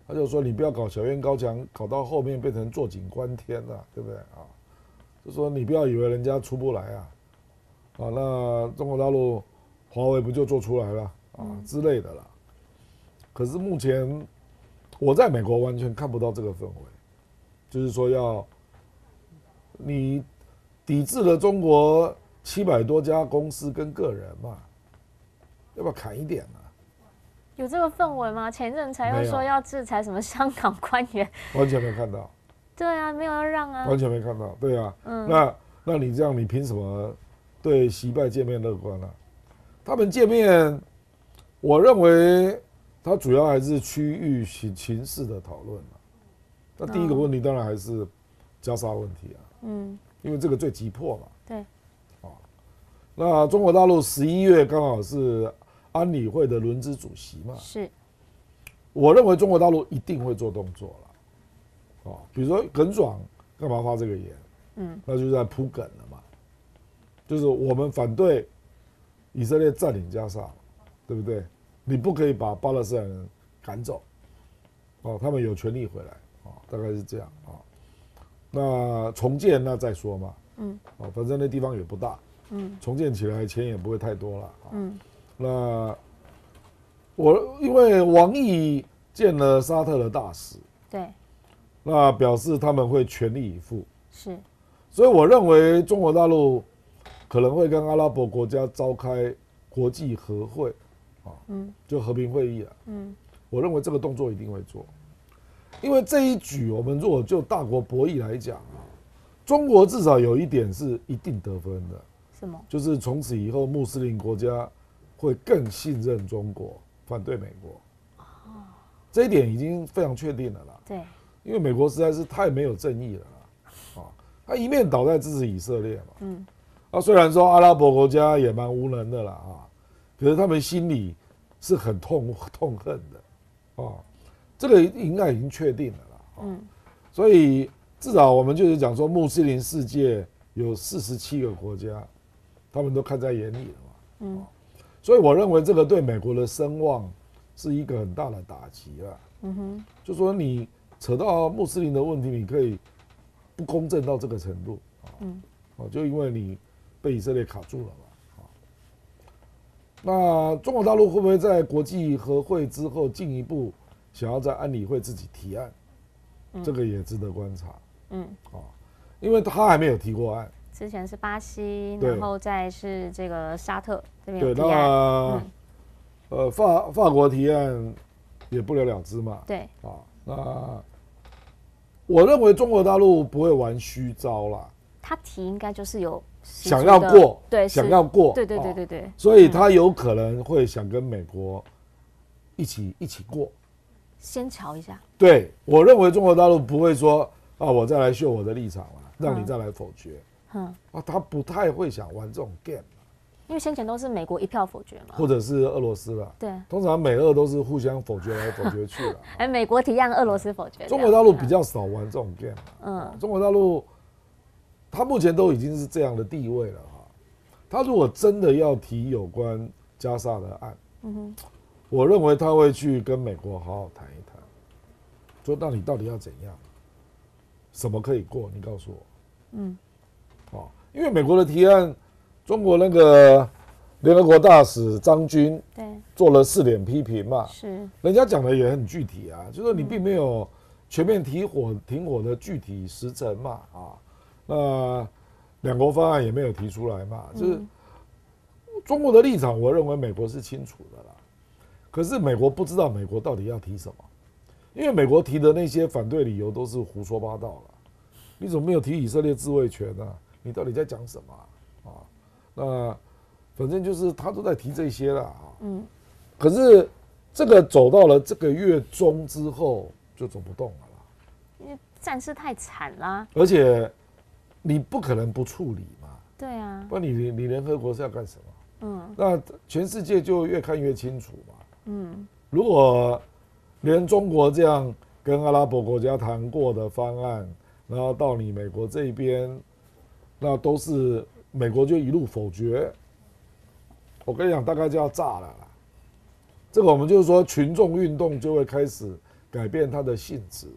[SPEAKER 2] 他就说你不要搞小院高墙，搞到后面变成坐井观天了，对不对就说你不要以为人家出不来那中国大陆华为不就做出来了之类的啦。可是目前我在美国完全看不到这个氛围，就是说你抵制了中国700多家公司跟个人嘛，要不要砍一点呢？
[SPEAKER 1] 有这个氛围吗？前一阵才又说要制裁什么香港官员，
[SPEAKER 2] 完全没看到。
[SPEAKER 1] 对啊，没有要让啊，
[SPEAKER 2] 完全没看到。对啊，那你这样，你凭什么对习拜见面乐观呢？他们见面，我认为他主要还是区域情势的讨论那第一个问题当然还是加沙问题因为这个最急迫嘛。
[SPEAKER 1] 对。
[SPEAKER 2] 那中国大陆11月刚好是安理会的轮值主席嘛，
[SPEAKER 1] 是。
[SPEAKER 2] 我认为中国大陆一定会做动作了比如说耿爽干嘛发这个言？那就是在铺梗了嘛，就是我们反对以色列占领加沙，对不对？你不可以把巴勒斯坦人赶走，他们有权利回来，大概是这样那重建那再说嘛，反正那地方也不大，重建起来钱也不会太多了，那因为王毅见了沙特的大使，
[SPEAKER 1] 对，
[SPEAKER 2] 那表示他们会全力以赴，
[SPEAKER 1] 是。
[SPEAKER 2] 所以我认为中国大陆可能会跟阿拉伯国家召开国际和会，就和平会议了。我认为这个动作一定会做，因为这一局我们如果就大国博弈来讲中国至少有一点是一定得分的，
[SPEAKER 1] 什么？
[SPEAKER 2] 就是从此以后穆斯林国家会更信任中国，反对美国。这一点已经非常确定了啦。
[SPEAKER 1] 对，
[SPEAKER 2] 因为美国实在是太没有正义了啦，他一面倒在支持以色列嘛，虽然说阿拉伯国家也蛮无能的啦可是他们心里是很痛恨的这个应该已经确定了啦所以至少我们就是讲说穆斯林世界有47个国家，他们都看在眼里了嘛，所以我认为这个对美国的声望是一个很大的打击啦，就说你扯到穆斯林的问题，你可以不公正到这个程度就因为你被以色列卡住了嘛那中国大陆会不会在国际和会之后进一步想要在安理会自己提案？这个也值得观察。因为他还没有提过案。
[SPEAKER 1] 之前是巴西，然后再是这个沙特这边有提
[SPEAKER 2] 案。法国提案也不了了之嘛。
[SPEAKER 1] 对。
[SPEAKER 2] 那我认为中国大陆不会玩虚招啦。
[SPEAKER 1] 他提应该就是有
[SPEAKER 2] 想要过，
[SPEAKER 1] 对，
[SPEAKER 2] 想要过，
[SPEAKER 1] 对，
[SPEAKER 2] 所以他有可能会想跟美国一起过，
[SPEAKER 1] 先瞧一下。
[SPEAKER 2] 对，我认为中国大陆不会说我再来秀我的立场了，让你再来否决。他不太会想玩这种 game，
[SPEAKER 1] 因为先前都是美国一票否决嘛，
[SPEAKER 2] 或者是俄罗斯了。
[SPEAKER 1] 对，
[SPEAKER 2] 通常美俄都是互相否决来否决去了。
[SPEAKER 1] 美国提案，俄罗斯否决。
[SPEAKER 2] 中国大陆比较少玩这种 game。中国大陆。他目前都已经是这样的地位了他如果真的要提有关加沙的案，我认为他会去跟美国好好谈一谈，说那你到底要怎样，什么可以过，你告诉我。因为美国的提案，中国那个联合国大使张军做了4点批评嘛，
[SPEAKER 1] 是，
[SPEAKER 2] 人家讲的也很具体就是说你并没有全面停火的具体时程嘛那2国方案也没有提出来嘛，就是中国的立场，我认为美国是清楚的啦。可是美国不知道美国到底要提什么，因为美国提的那些反对理由都是胡说八道了。你怎么没有提以色列自卫权呢？你到底在讲什么啊？那反正就是他都在提这些了啊。可是这个走到了这个月中之后就走不动了啦，
[SPEAKER 1] 因为战事太惨啦。
[SPEAKER 2] 而且你不可能不处理嘛。
[SPEAKER 1] 对啊。
[SPEAKER 2] 不然你联合国是要干什么？那全世界就越看越清楚嘛。如果连中国这样跟阿拉伯国家谈过的方案，然后到你美国这一边，那都是美国就一路否决。我跟你讲，大概就要炸了啦。这个我们就是说，群众运动就会开始改变它的性质。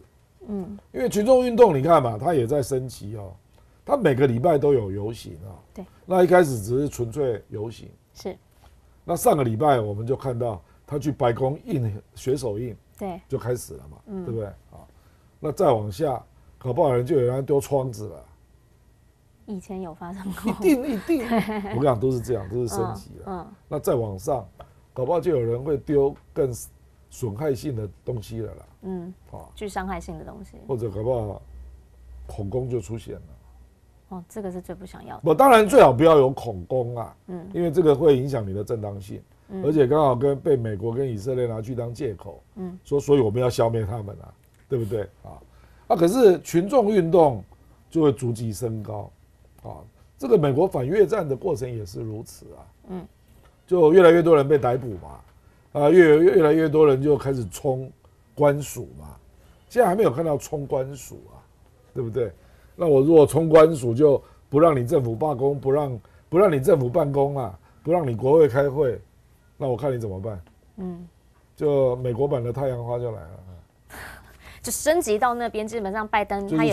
[SPEAKER 2] 因为群众运动，你看嘛，它也在升级哦。它每个礼拜都有游行啊。
[SPEAKER 1] 对。
[SPEAKER 2] 那一开始只是纯粹游行。
[SPEAKER 1] 是。
[SPEAKER 2] 那上个礼拜我们就看到他去白宫印血手印，
[SPEAKER 1] 对，
[SPEAKER 2] 就开始了嘛，对不对？啊，那再往下，搞不好人就有人丢窗子了。
[SPEAKER 1] 以前有发生过。
[SPEAKER 2] 一定，我跟你讲都是这样，都是升级了。那再往上，搞不好就有人会丢更损害性的东西了啦。
[SPEAKER 1] 具伤害性的东西，
[SPEAKER 2] 或者搞不好恐攻就出现了。
[SPEAKER 1] 这个是最不想要的。
[SPEAKER 2] 不，当然最好不要有恐攻啊，因为这个会影响你的正当性，而且刚好被美国跟以色列拿去当借口，说所以我们要消灭他们啊，对不对啊？可是群众运动就会逐级升高，这个美国反越战的过程也是如此啊，就越来越多人被逮捕嘛，越来越多人就开始冲官署嘛，现在还没有看到冲官署啊，对不对？那我如果冲官署就不让你政府罢工，不让你政府办公啊，不让你国会开会，那我看你怎么办？就美国版的太阳花就来了，
[SPEAKER 1] 就升级到那边，基本上拜登他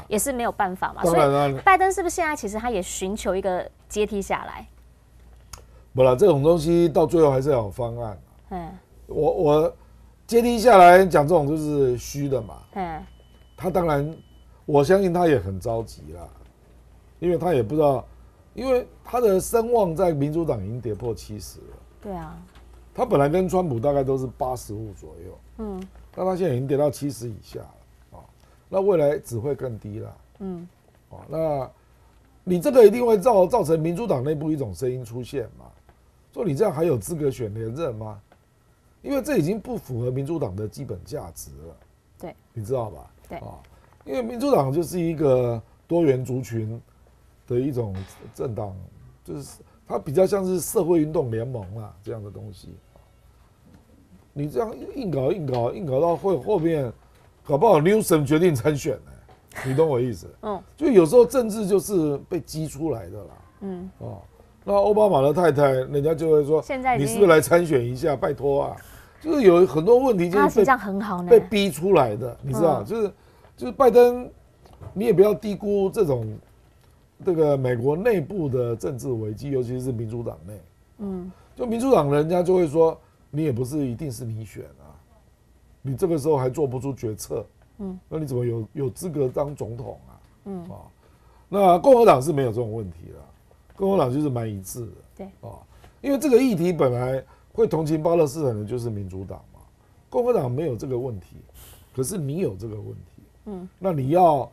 [SPEAKER 1] 也是没有办法嘛。
[SPEAKER 2] 当然了，
[SPEAKER 1] 所以拜登是不是现在其实他也寻求一个阶梯下来？
[SPEAKER 2] 不啦，这种东西到最后还是要有方案。我阶梯下来讲这种就是虚的嘛。他当然。我相信他也很着急啦，因为他也不知道，因为他的声望在民主党已经跌破70了。
[SPEAKER 1] 对啊，
[SPEAKER 2] 他本来跟川普大概都是85左右，那他现在已经跌到70以下了那未来只会更低了，那你这个一定会造成民主党内部一种声音出现嘛，说你这样还有资格选连任吗？因为这已经不符合民主党的基本价值了，
[SPEAKER 1] 对，
[SPEAKER 2] 你知道吧？
[SPEAKER 1] 对
[SPEAKER 2] 因为民主党就是一个多元族群的一种政党，就是它比较像是社会运动联盟啦这样的东西。你这样硬搞到后面，搞不好 Newsom 决定参选呢，你懂我意思？就有时候政治就是被激出来的啦。那奥巴马的太太，人家就会说，你是不是来参选一下？拜托啊，就是有很多问题就是被逼出来的，你知道，就是拜登，你也不要低估这个美国内部的政治危机，尤其是民主党内。就民主党人家就会说，你也不是一定是你选啊，你这个时候还做不出决策，那你怎么有资格当总统啊？那共和党是没有这种问题的，共和党就是蛮一致的。
[SPEAKER 1] 对
[SPEAKER 2] 因为这个议题本来会同情巴勒斯坦的就是民主党嘛，共和党没有这个问题，可是你有这个问题。那你要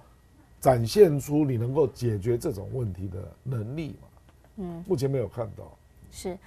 [SPEAKER 2] 展现出你能够解决这种问题的能力嘛？目前没有看到。
[SPEAKER 1] 是，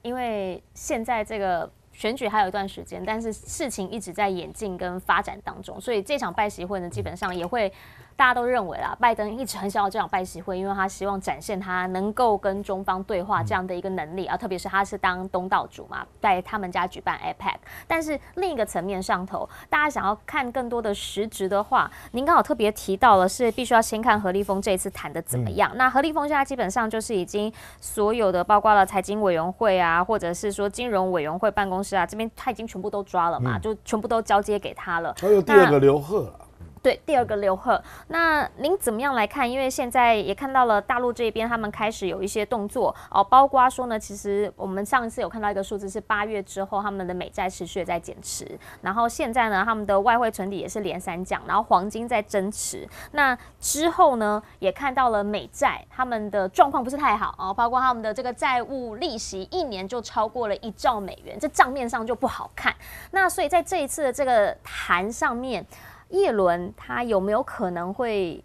[SPEAKER 1] 因为现在这个选举还有一段时间，但是事情一直在演进跟发展当中，所以这场拜习会呢，基本上也会大家都认为啦，拜登一直很想要这场拜习会，因为他希望展现他能够跟中方对话这样的一个能力啊，特别是他是当东道主嘛，在他们家举办 APEC。但是另一个层面上头，大家想要看更多的实质的话，您刚好特别提到了是必须要先看何立峰这一次谈的怎么样。那何立峰现在基本上就是已经所有的，包括了财经委员会啊，或者是说金融委员会办公室啊，这边他已经全部都抓了嘛，就全部都交接给他了。
[SPEAKER 2] 还有第二个刘鹤了。
[SPEAKER 1] 对，第二个刘鹤，那您怎么样来看？因为现在也看到了大陆这边，他们开始有一些动作哦，包括说呢，其实我们上一次有看到一个数字是8月之后，他们的美债持续在减持，然后现在呢，他们的外汇存底也是连3降，然后黄金在增持。那之后呢，也看到了美债他们的状况不是太好哦，包括他们的这个债务利息1年就超过了1兆美元，这账面上就不好看。那所以在这一次的这个谈上面，叶伦他有没有可能会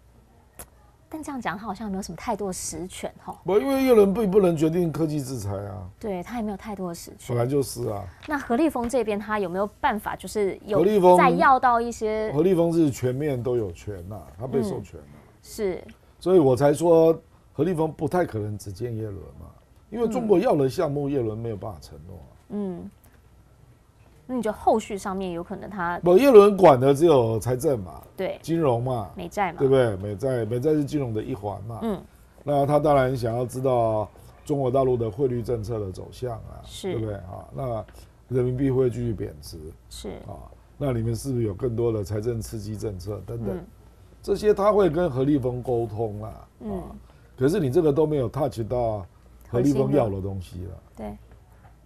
[SPEAKER 1] 但这样讲，他好像没有什么太多的实权哈。
[SPEAKER 2] 不，因为叶伦并不能决定科技制裁啊。
[SPEAKER 1] 对他也没有太多的实权。
[SPEAKER 2] 本来就是啊。
[SPEAKER 1] 那何立峰这边他有没有办法，就是有
[SPEAKER 2] 何立峰
[SPEAKER 1] 再要到一些？
[SPEAKER 2] 何立峰是全面都有权呐，他被授权了。
[SPEAKER 1] 是。
[SPEAKER 2] 所以我才说何立峰不太可能只见叶伦嘛，因为中国要的项目叶伦没有办法承诺。
[SPEAKER 1] 那你觉得后续上面有可能他
[SPEAKER 2] 不，叶伦管的只有财政嘛，
[SPEAKER 1] 对，
[SPEAKER 2] 金融嘛，
[SPEAKER 1] 美债嘛，
[SPEAKER 2] 对不对？美债是金融的一环嘛。那他当然想要知道中国大陆的汇率政策的走向啊，
[SPEAKER 1] 是，
[SPEAKER 2] 对不对啊？那人民币会继续贬值，
[SPEAKER 1] 是
[SPEAKER 2] 啊，那里面是不是有更多的财政刺激政策等等？这些他会跟何立峰沟通啦，可是你这个都没有 touch 到何立峰要的东西了，
[SPEAKER 1] 对，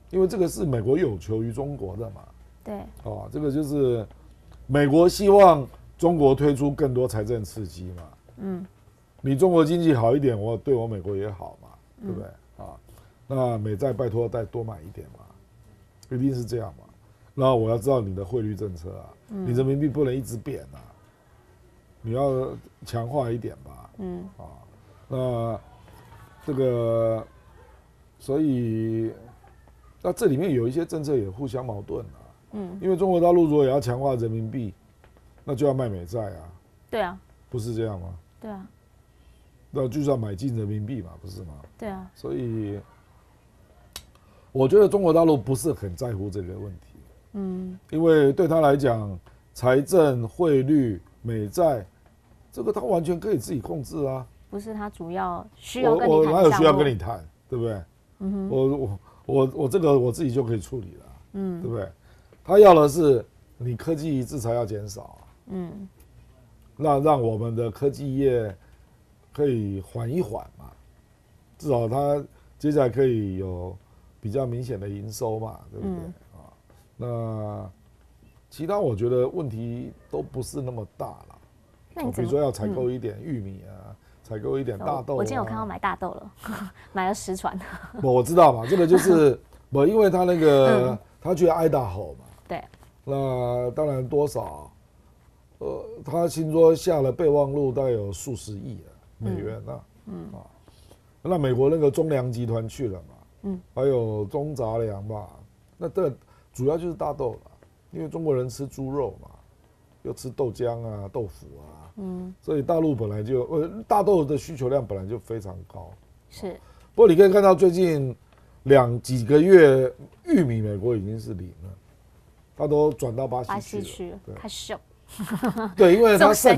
[SPEAKER 2] 因为这个是美国有求于中国的嘛。
[SPEAKER 1] 对，
[SPEAKER 2] 这个就是美国希望中国推出更多财政刺激嘛。你中国经济好一点，我对我美国也好嘛，对不对？那美债拜托再多买一点嘛，一定是这样嘛。然后我要知道你的汇率政策啊，你人民币不能一直贬啊，你要强化一点吧。那这个，所以那这里面有一些政策也互相矛盾啊。因为中国大陆如果也要强化人民币，那就要卖美债啊。
[SPEAKER 1] 对啊，
[SPEAKER 2] 不是这样吗？
[SPEAKER 1] 对啊，
[SPEAKER 2] 那就是要买进人民币嘛，不是吗？
[SPEAKER 1] 对啊，
[SPEAKER 2] 所以我觉得中国大陆不是很在乎这个问题。因为对他来讲，财政、汇率、美债，这个他完全可以自己控制啊。
[SPEAKER 1] 不是他主要需要跟你谈的项目。
[SPEAKER 2] 我哪有需要跟你谈，对不对？我这个我自己就可以处理了，对不对？他要的是你科技制裁要减少，让我们的科技业可以缓一缓嘛，至少他接下来可以有比较明显的营收嘛，对不对？那其他我觉得问题都不是那么大了。那你比如说要采购一点玉米啊，采购一点大豆。
[SPEAKER 1] 我今天有看到买大豆了，买了10船。
[SPEAKER 2] 我知道嘛，这个就是因为他那个他去爱达荷嘛。
[SPEAKER 1] 对，
[SPEAKER 2] 那当然多少，他听说下了备忘录大概有数十亿美元啊，那美国那个中粮集团去了嘛，还有中杂粮吧，那这主要就是大豆了，因为中国人吃猪肉嘛，又吃豆浆啊、豆腐啊，所以大陆本来就大豆的需求量本来就非常高，
[SPEAKER 1] 是。
[SPEAKER 2] 不过你可以看到最近几个月玉米美国已经是零了。他都转到巴西去了，
[SPEAKER 1] 太秀。
[SPEAKER 2] 对，因为他盛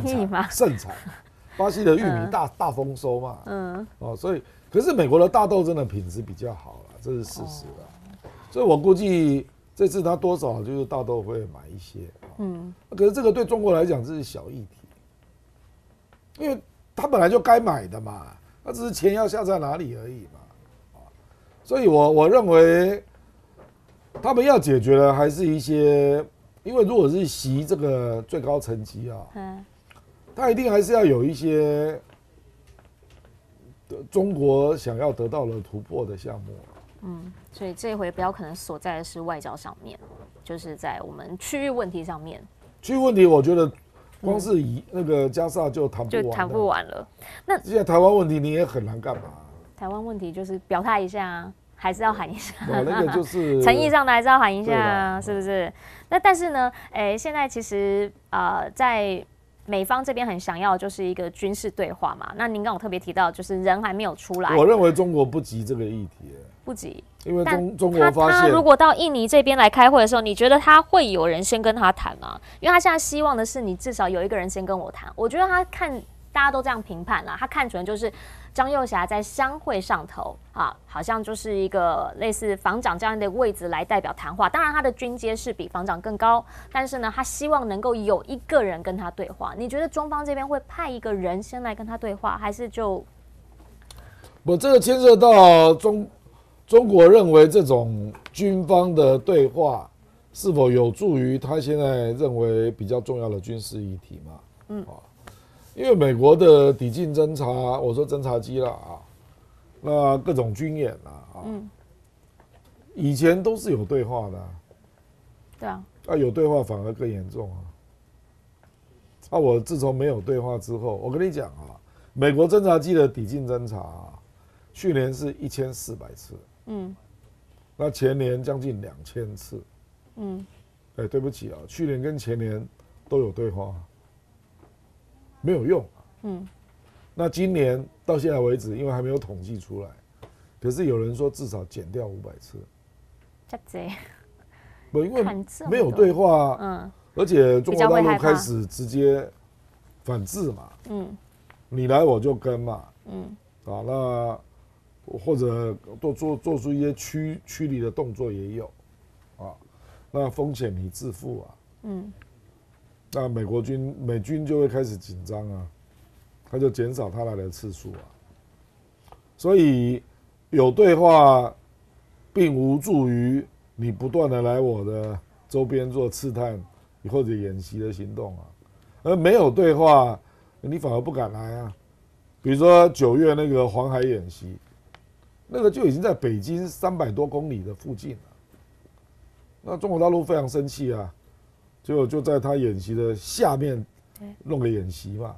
[SPEAKER 2] 产，巴西的玉米大丰收嘛，所以可是美国的大豆真的品质比较好了，这是事实了。所以我估计这次他多少就是大豆会买一些，可是这个对中国来讲这是小议题，因为他本来就该买的嘛，他只是钱要下在哪里而已嘛，所以我认为。他们要解决的还是一些，因为如果是习这个最高层级啊，他一定还是要有一些中国想要得到的突破的项目。
[SPEAKER 1] 所以这一回比较可能所在的是外交上面，就是在我们区域问题上面。
[SPEAKER 2] 区域问题，我觉得光是以那个加沙就谈不完了。那现在台湾问题你也很难干嘛？
[SPEAKER 1] 台湾问题就是表态一下啊。还是要喊一下，
[SPEAKER 2] 那个就是
[SPEAKER 1] 诚意上的还是要喊一下，是不是？那但是呢，现在其实在美方这边很想要就是一个军事对话嘛。那您刚刚有特别提到，就是人还没有出来。
[SPEAKER 2] 我认为中国不急这个议题，
[SPEAKER 1] 不急，
[SPEAKER 2] 因为中国发现，
[SPEAKER 1] 他如果到印尼这边来开会的时候，你觉得他会有人先跟他谈吗？因为他现在希望的是你至少有一个人先跟我谈。我觉得他看大家都这样评判啦，他看准就是张又侠在商会上头啊，好像就是一个类似防长这样的位置来代表谈话。当然他的军阶是比防长更高，但是呢，他希望能够有一个人跟他对话。你觉得中方这边会派一个人先来跟他对话，还是就？
[SPEAKER 2] 这个牵涉到中国认为这种军方的对话是否有助于他现在认为比较重要的军事议题嘛？因为美国的抵近侦察，我说侦察机啦那各种军演以前都是有对话的，
[SPEAKER 1] 对啊，
[SPEAKER 2] 有对话反而更严重我自从没有对话之后，我跟你讲美国侦察机的抵近侦察、去年是1400次，那前年将近2000次，对不起啊，去年跟前年都有对话，没有用，那今年到现在为止，因为还没有统计出来，可是有人说至少减掉500次，
[SPEAKER 1] 这贼，
[SPEAKER 2] 不，因为没有对话，而且中国大陆开始直接反制嘛，你来我就跟嘛，那或者做出一些驱离的动作也有，那风险你自负啊，那美军就会开始紧张啊，他就减少他来的次数啊，所以有对话并无助于你不断的来我的周边做刺探或者演习的行动啊，而没有对话，你反而不敢来啊。比如说9月那个黄海演习，那个就已经在北京300多公里的附近了，那中国大陆非常生气啊，结果就在他演习的下面弄个演习嘛，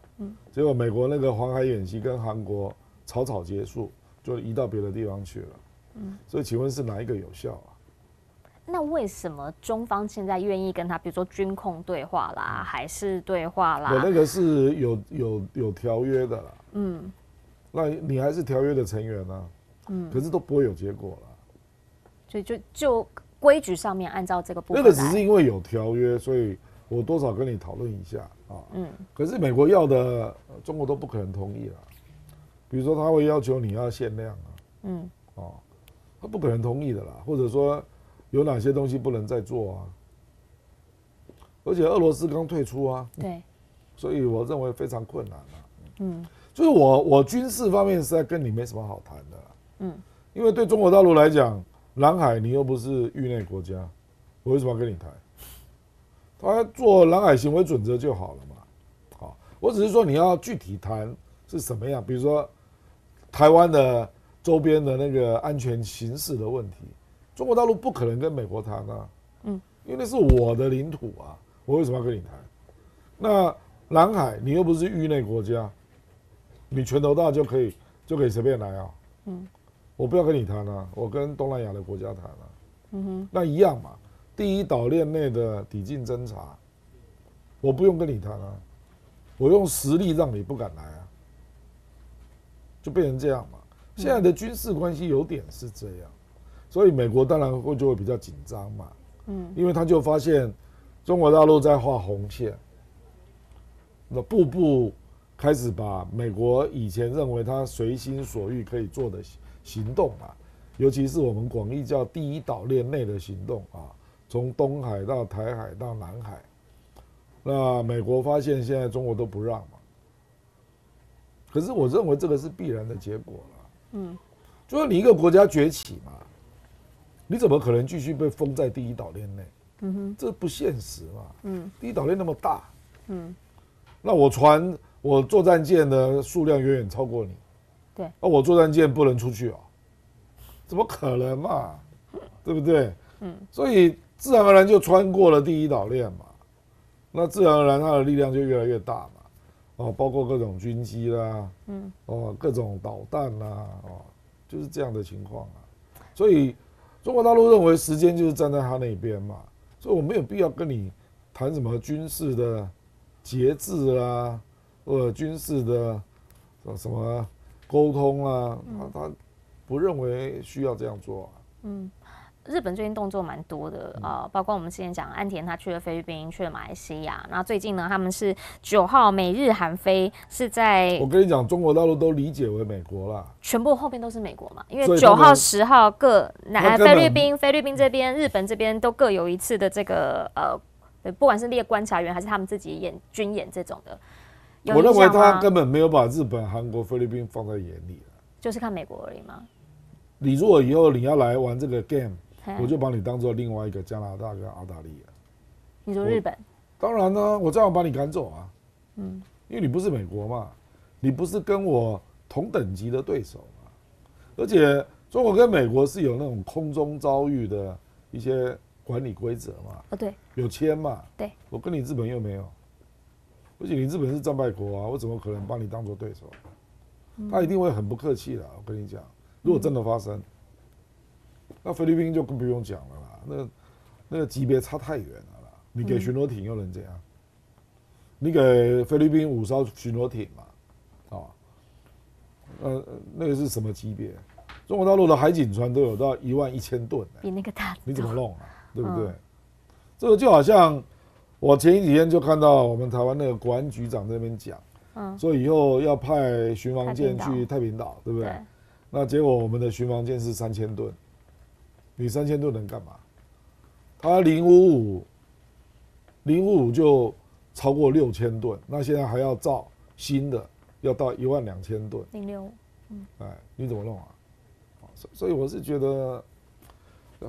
[SPEAKER 2] 结果美国那个黄海演习跟韩国草结束，就移到别的地方去了，所以请问是哪一个有效啊？
[SPEAKER 1] 那为什么中方现在愿意跟他，比如说军控对话啦，还是对话啦？
[SPEAKER 2] 我那个是有条约的啦，那你还是条约的成员啊，可是都不会有结果了。
[SPEAKER 1] 所以就规矩上面按照这个部分
[SPEAKER 2] 那个只是因为有条约，所以我多少跟你讨论一下啊。可是美国要的，中国都不可能同意了。比如说他会要求你要限量啊，他不可能同意的啦，或者说有哪些东西不能再做啊？而且俄罗斯刚退出啊，
[SPEAKER 1] 对，
[SPEAKER 2] 所以我认为非常困难啊。就是我军事方面实在跟你没什么好谈的，因为对中国大陆来讲，南海你又不是域内国家，我为什么要跟你谈？他做南海行为准则就好了嘛。好，我只是说你要具体谈是什么样，比如说台湾的周边的那个安全形势的问题，中国大陆不可能跟美国谈啊，因为那是我的领土啊，我为什么要跟你谈？那南海你又不是域内国家，你拳头大就可以随便来啊，我不要跟你谈啊，我跟东南亚的国家谈啊，那一样嘛。第一岛链内的抵近侦察，我不用跟你谈啊，我用实力让你不敢来啊，就变成这样嘛。现在的军事关系有点是这样，所以美国当然就会比较紧张嘛，因为他就发现中国大陆在画红线，那步步开始把美国以前认为他随心所欲可以做的行动啊，尤其是我们广义叫第一岛链内的行动啊，从东海到台海到南海，那美国发现现在中国都不让嘛，可是我认为这个是必然的结果了，就是你一个国家崛起嘛，你怎么可能继续被封在第一岛链内？这不现实嘛，第一岛链那么大，那我作战舰的数量远远超过你，
[SPEAKER 1] 对，
[SPEAKER 2] 我作战舰不能出去啊，怎么可能嘛，对不对？所以自然而然就穿过了第一岛链嘛，那自然而然它的力量就越来越大嘛，包括各种军机啦，各种导弹啦，就是这样的情况啊。所以中国大陆认为时间就是站在他那边嘛，所以我没有必要跟你谈什么军事的节制啦，或者军事的什么沟通啊，他不认为需要这样做啊。
[SPEAKER 1] 日本最近动作蛮多的包括我们之前讲安田他去了菲律宾，去了马来西亚，那最近呢他们是9号美日韩菲是在，
[SPEAKER 2] 我跟你讲，中国大陆都理解为美国啦，
[SPEAKER 1] 全部后边都是美国嘛，因为9号10号各菲律宾这边日本这边都各有一次的这个不管是列观察员还是他们自己军演这种的，
[SPEAKER 2] 我认为他根本没有把日本、韩国、菲律宾放在眼里了，
[SPEAKER 1] 就是看美国而已嘛。
[SPEAKER 2] 你如果以后你要来玩这个 game，我就把你当做另外一个加拿大跟澳大利亚。
[SPEAKER 1] 你说日本？
[SPEAKER 2] 当然呢，我这样把你赶走啊。因为你不是美国嘛，你不是跟我同等级的对手嘛。而且中国跟美国是有那种空中遭遇的一些管理规则嘛。
[SPEAKER 1] 对，
[SPEAKER 2] 有签嘛。
[SPEAKER 1] 对，
[SPEAKER 2] 我跟你日本又没有，而且你日本是战败国啊，我怎么可能把你当做对手？他一定会很不客气的。我跟你讲，如果真的发生，那菲律宾就更不用讲了啦，那个级别差太远了啦。你给巡逻艇又能怎样？你给菲律宾5艘巡逻艇嘛，那个是什么级别？中国大陆的海警船都有到11000吨，
[SPEAKER 1] 比那个大，
[SPEAKER 2] 你怎么弄啊？对不对？这个就好像我前几天就看到我们台湾那个国安局长在那边讲，说以后要派巡防舰去太平岛，对不对？那结果我们的巡防舰是3000吨，你3000吨能干嘛？它055就超过6000吨，那现在还要造新的，要到12000吨。
[SPEAKER 1] 065，
[SPEAKER 2] 你怎么弄啊？所以我是觉得，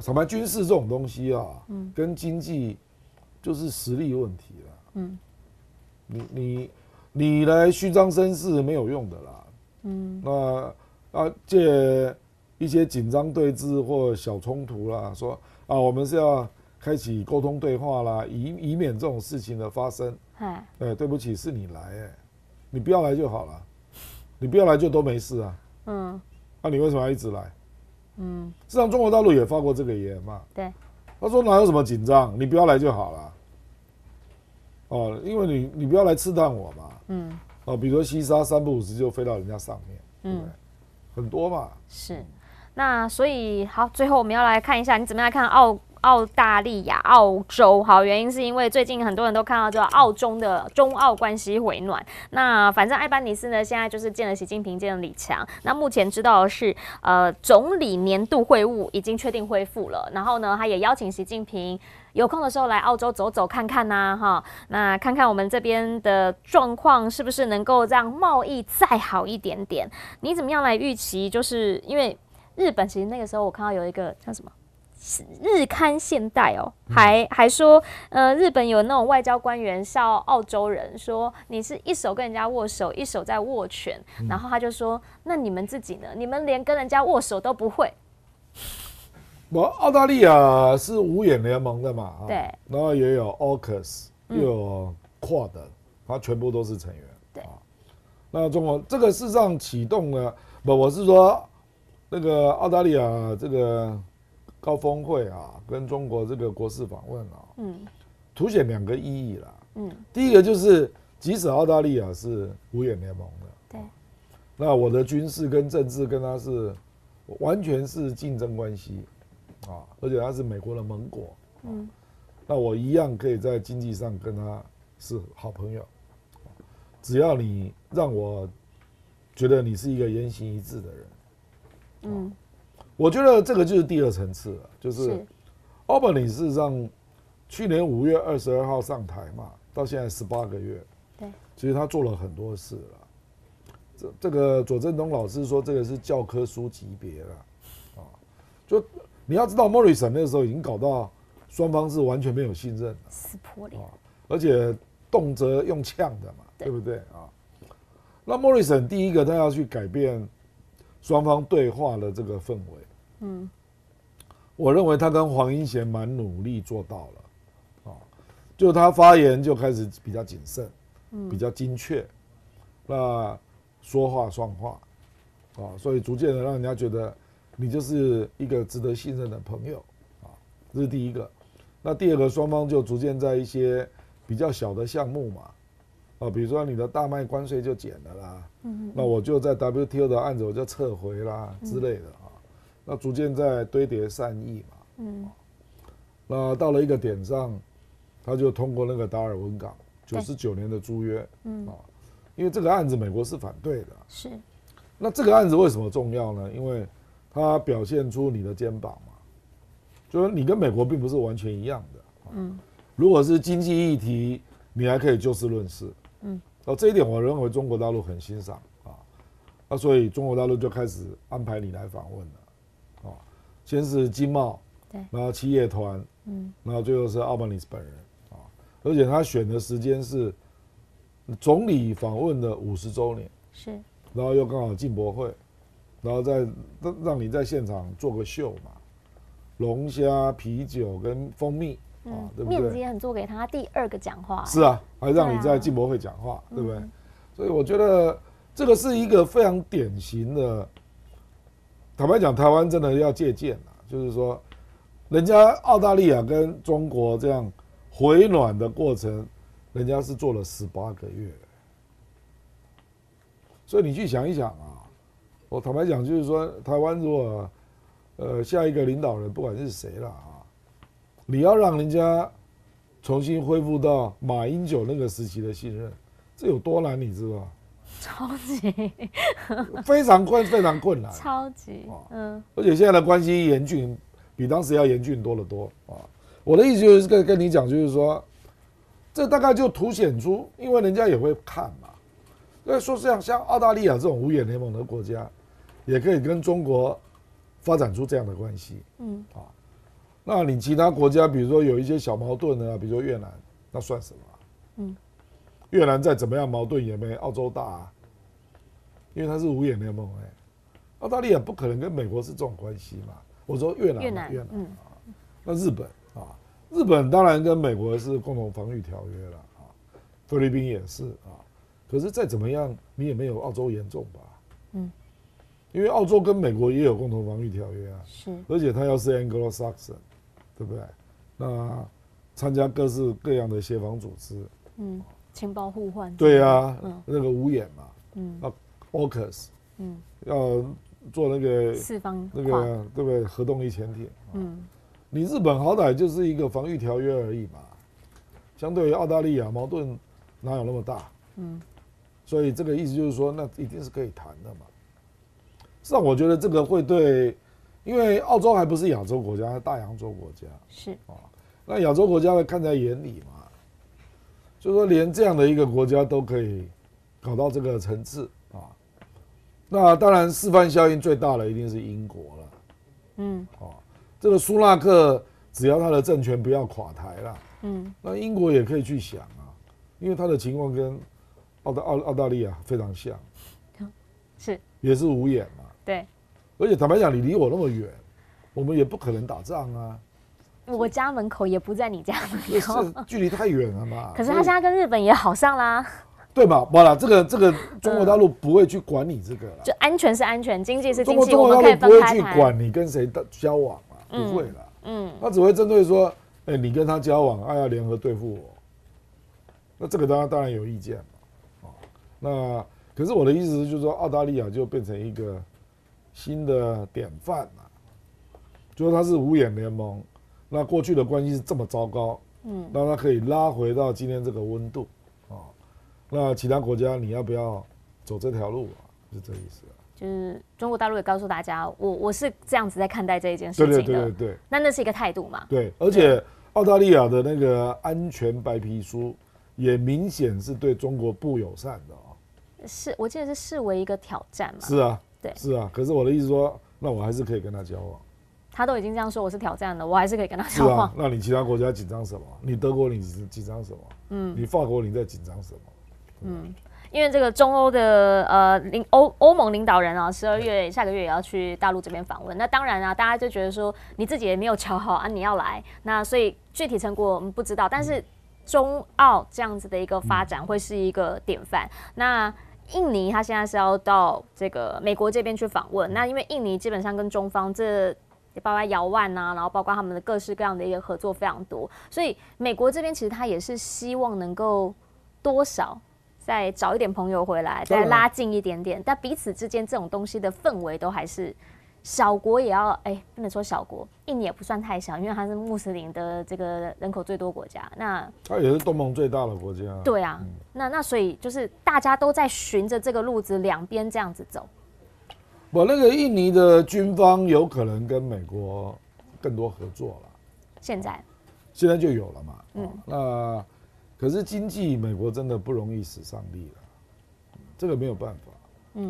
[SPEAKER 2] 什么军事这种东西啊，跟经济就是实力问题了。你来虚张声势没有用的啦。借一些紧张对峙或小冲突啦，说我们是要开启沟通对话啦，以免这种事情的发生。对不起，是你来，你不要来就好了，你不要来就都没事啊。那你为什么要一直来？事实上中国大陆也发过这个言嘛。
[SPEAKER 1] 对，
[SPEAKER 2] 他说哪有什么紧张，你不要来就好了。因为你不要来刺探我嘛。比如说西沙3不5时就飞到人家上面，对不对？很多嘛。
[SPEAKER 1] 是，那所以好，最后我们要来看一下，你怎么样看澳大利亚、澳洲？好，原因是因为最近很多人都看到，就澳中的中澳关系回暖。那反正艾班尼斯呢，现在就是见了习近平，见了李强。那目前知道的是，总理年度会晤已经确定恢复了。然后呢，他也邀请习近平有空的时候来澳洲走走看看呐，哈。那看看我们这边的状况是不是能够让贸易再好一点点？你怎么样来预期？就是因为日本其实那个时候我看到有一个叫什么？日刊现代还说，日本有那种外交官员笑澳洲人说，你是一手跟人家握手，一手在握拳，然后他就说，那你们自己呢？你们连跟人家握手都不会。
[SPEAKER 2] 澳大利亚是5眼联盟的嘛，
[SPEAKER 1] 对，
[SPEAKER 2] 然后也有 AUKUS，又有 QUAD，它全部都是成员。
[SPEAKER 1] 对，
[SPEAKER 2] 那中国这个事实上启动了，我是说那个澳大利亚这个高峰会跟中国这个国事访问凸显2个意义啦。第一个就是即使澳大利亚是5眼联盟的，
[SPEAKER 1] 对，
[SPEAKER 2] 那我的军事跟政治跟它是完全是竞争关系而且它是美国的盟国，那我一样可以在经济上跟他是好朋友，只要你让我觉得你是一个言行一致的人。我觉得这个就是第2层次了，就是奥本里事实上去年5月22号上台嘛，到现在18个月，
[SPEAKER 1] 对，
[SPEAKER 2] 其实他做了很多事了。这个左正东老师说这个是教科书级别了，就你要知道莫里森那个时候已经搞到双方是完全没有信任的，
[SPEAKER 1] 撕破脸，
[SPEAKER 2] 而且动辄用呛的嘛，对不对那莫里森第一个他要去改变双方对话的这个氛围，我认为他跟黄英贤蛮努力做到了，就他发言就开始比较谨慎，比较精确，那说话算话，所以逐渐的让人家觉得你就是一个值得信任的朋友，这是第一个。那第2个，双方就逐渐在一些比较小的项目嘛，比如说你的大麦关税就减了啦，那我就在 WTO 的案子我就撤回啦之类的那逐渐在堆叠善意嘛，那到了一个点上，他就通过那个达尔文港99年的租约，因为这个案子美国是反对的，
[SPEAKER 1] 是。
[SPEAKER 2] 那这个案子为什么重要呢？因为它表现出你的肩膀嘛，就是你跟美国并不是完全一样的，如果是经济议题，你还可以就事论事，这一点我认为中国大陆很欣赏那所以中国大陆就开始安排你来访问了，先是经贸，
[SPEAKER 1] 对，
[SPEAKER 2] 然后企业团，然后最后是奥本里斯本人而且他选的时间是总理访问的50周年，
[SPEAKER 1] 是，
[SPEAKER 2] 然后又刚好进博会，然后再让你在现场做个秀嘛，龙虾、啤酒跟蜂蜜对不对？
[SPEAKER 1] 面子也很做给他第2个讲话，
[SPEAKER 2] 是还让你在进博会讲话，对不对？所以我觉得这个是一个非常典型的。坦白讲，台湾真的要借鉴了，就是说，人家澳大利亚跟中国这样回暖的过程，人家是做了18个月。所以你去想一想啊，我坦白讲，就是说，台湾如果下一个领导人不管是谁了啊，你要让人家重新恢复到马英九那个时期的信任，这有多难，你知道？
[SPEAKER 1] 超级
[SPEAKER 2] 非常困难，
[SPEAKER 1] 超级
[SPEAKER 2] 而且现在的关系严峻，比当时要严峻多得多啊。我的意思就是跟你讲，就是说，这大概就凸显出，因为人家也会看嘛。所以说像澳大利亚这种五眼联盟的国家，也可以跟中国发展出这样的关系。那你其他国家，比如说有一些小矛盾啊，比如说越南，那算什么？越南再怎么样矛盾也没澳洲大啊，因为它是五眼联盟澳大利亚不可能跟美国是这种关系嘛。我说越南，那日本啊，日本当然跟美国是共同防御条约了啊，菲律宾也是啊。可是再怎么样，你也没有澳洲严重吧？因为澳洲跟美国也有共同防御条约啊，
[SPEAKER 1] 是，
[SPEAKER 2] 而且它要是 Anglo-Saxon， 对不对？那参加各式各样的协防组织，
[SPEAKER 1] 情报互换，
[SPEAKER 2] 对啊，那个五眼嘛，AUKUS，要做那个
[SPEAKER 1] 四方
[SPEAKER 2] 那个对不对？核动力潜艇，你日本好歹就是一个防御条约而已嘛，相对于澳大利亚矛盾哪有那么大？所以这个意思就是说，那一定是可以谈的嘛。实际上，我觉得这个会对，因为澳洲还不是亚洲国家，是大洋洲国家，
[SPEAKER 1] 是
[SPEAKER 2] 那亚洲国家会看在眼里嘛，就是说连这样的一个国家都可以搞到这个层次啊。那当然，示范效应最大的一定是英国了。这个苏纳克只要他的政权不要垮台了，那英国也可以去想啊，因为他的情况跟澳大利亚非常像，
[SPEAKER 1] 是
[SPEAKER 2] 也是五眼嘛。
[SPEAKER 1] 对，
[SPEAKER 2] 而且坦白讲，你离我那么远，我们也不可能打仗啊。
[SPEAKER 1] 我家门口也不在你家门口，
[SPEAKER 2] 距离太远了嘛。
[SPEAKER 1] 可是他现在跟日本也好上啦，
[SPEAKER 2] 对吧？不啦，这个中国大陆不会去管你这个啦，
[SPEAKER 1] 就安全是安全，经济是经济，
[SPEAKER 2] 中国
[SPEAKER 1] 我们可以
[SPEAKER 2] 大陆不会去
[SPEAKER 1] 分开谈。
[SPEAKER 2] 管你跟谁的交往啊，不会啦。他只会针对说，你跟他交往，要联合对付我。那这个当然有意见嘛。那可是我的意思就是说，澳大利亚就变成一个新的典范嘛，就是它是五眼联盟，那过去的关系是这么糟糕，那它可以拉回到今天这个温度那其他国家你要不要走这条路啊？是这意思
[SPEAKER 1] 就是中国大陆也告诉大家，我是这样子在看待这一件事情的，
[SPEAKER 2] 对，
[SPEAKER 1] 那是一个态度嘛。
[SPEAKER 2] 对，而且澳大利亚的那个安全白皮书也明显是对中国不友善的
[SPEAKER 1] 是我记得是视为一个挑战嘛。
[SPEAKER 2] 是啊，
[SPEAKER 1] 对，
[SPEAKER 2] 是啊。可是我的意思说，那我还是可以跟他交往。
[SPEAKER 1] 他都已经这样说我是挑战了，我还是可以跟他交往。
[SPEAKER 2] 那你其他国家紧张什么？你德国你紧张什么？你法国你在紧张什么？
[SPEAKER 1] 因为这个中欧的欧盟领导人啊，12月下个月也要去大陆这边访问。那当然啊，大家就觉得说你自己也没有瞧好啊，你要来，那所以具体成果我们不知道，但是中澳这样子的一个发展会是一个典范。那印尼他现在是要到这个美国这边去访问，那因为印尼基本上跟中方这也包括遥万啊，然后包括他们的各式各样的一个合作非常多，所以美国这边其实他也是希望能够多少再找一点朋友回来，再拉近一点点，但彼此之间这种东西的氛围都还是小国也要不能说小国，印尼也不算太小，因为它是穆斯林的这个人口最多国家，那
[SPEAKER 2] 它也是东盟最大的国家。
[SPEAKER 1] 对啊，那所以就是大家都在循着这个路子两边这样子走。
[SPEAKER 2] 我那个印尼的军方有可能跟美国更多合作了，
[SPEAKER 1] 现在
[SPEAKER 2] 就有了嘛。那可是经济美国真的不容易使上力了，这个没有办法。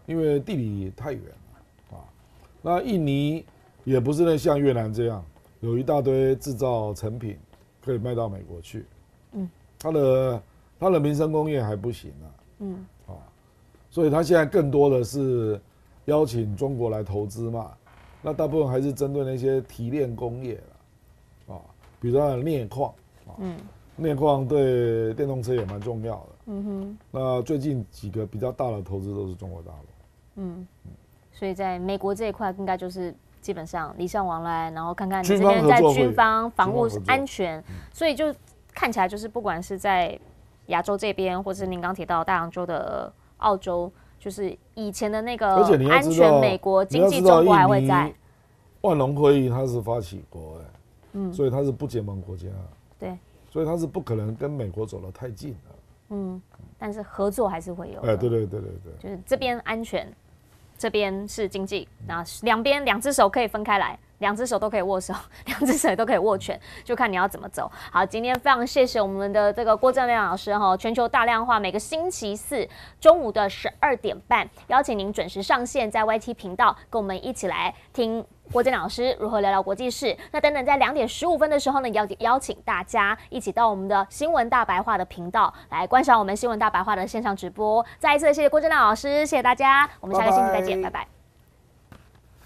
[SPEAKER 2] 因为地理太远了那印尼也不是像越南这样有一大堆制造成品可以卖到美国去。它的民生工业还不行所以它现在更多的是邀请中国来投资嘛，那大部分还是针对那些提炼工业比如说它的镍矿，镍矿对电动车也蛮重要的那最近几个比较大的投资都是中国大陆。
[SPEAKER 1] 所以在美国这一块，应该就是基本上礼尚往来，然后看看你这边在军方、防务安全，所以就看起来就是不管是在亚洲这边，或是您刚提到大洋洲的澳洲，就是以前的那个安全，美国经济中国还会在。
[SPEAKER 2] 万隆会议它是发起国，所以它是不结盟国家，
[SPEAKER 1] 对，
[SPEAKER 2] 所以它是不可能跟美国走得太近的。
[SPEAKER 1] 但是合作还是会有。
[SPEAKER 2] 对，
[SPEAKER 1] 就是这边安全。这边是经济，那两边两只手可以分开来，两只手都可以握手，两只手都可以握拳，就看你要怎么走。好，今天非常谢谢我们的这个郭正亮老师哈，全球大量化每个星期四中午的12点半，邀请您准时上线在 YT 频道，跟我们一起来听郭正亮老师如何聊聊国际事。那等等在2点15分的时候呢，邀请大家一起到我们的新闻大白话的频道来观赏我们新闻大白话的线上直播。再一次谢谢郭正亮老师，谢谢大家，我们下个星期再见，拜拜。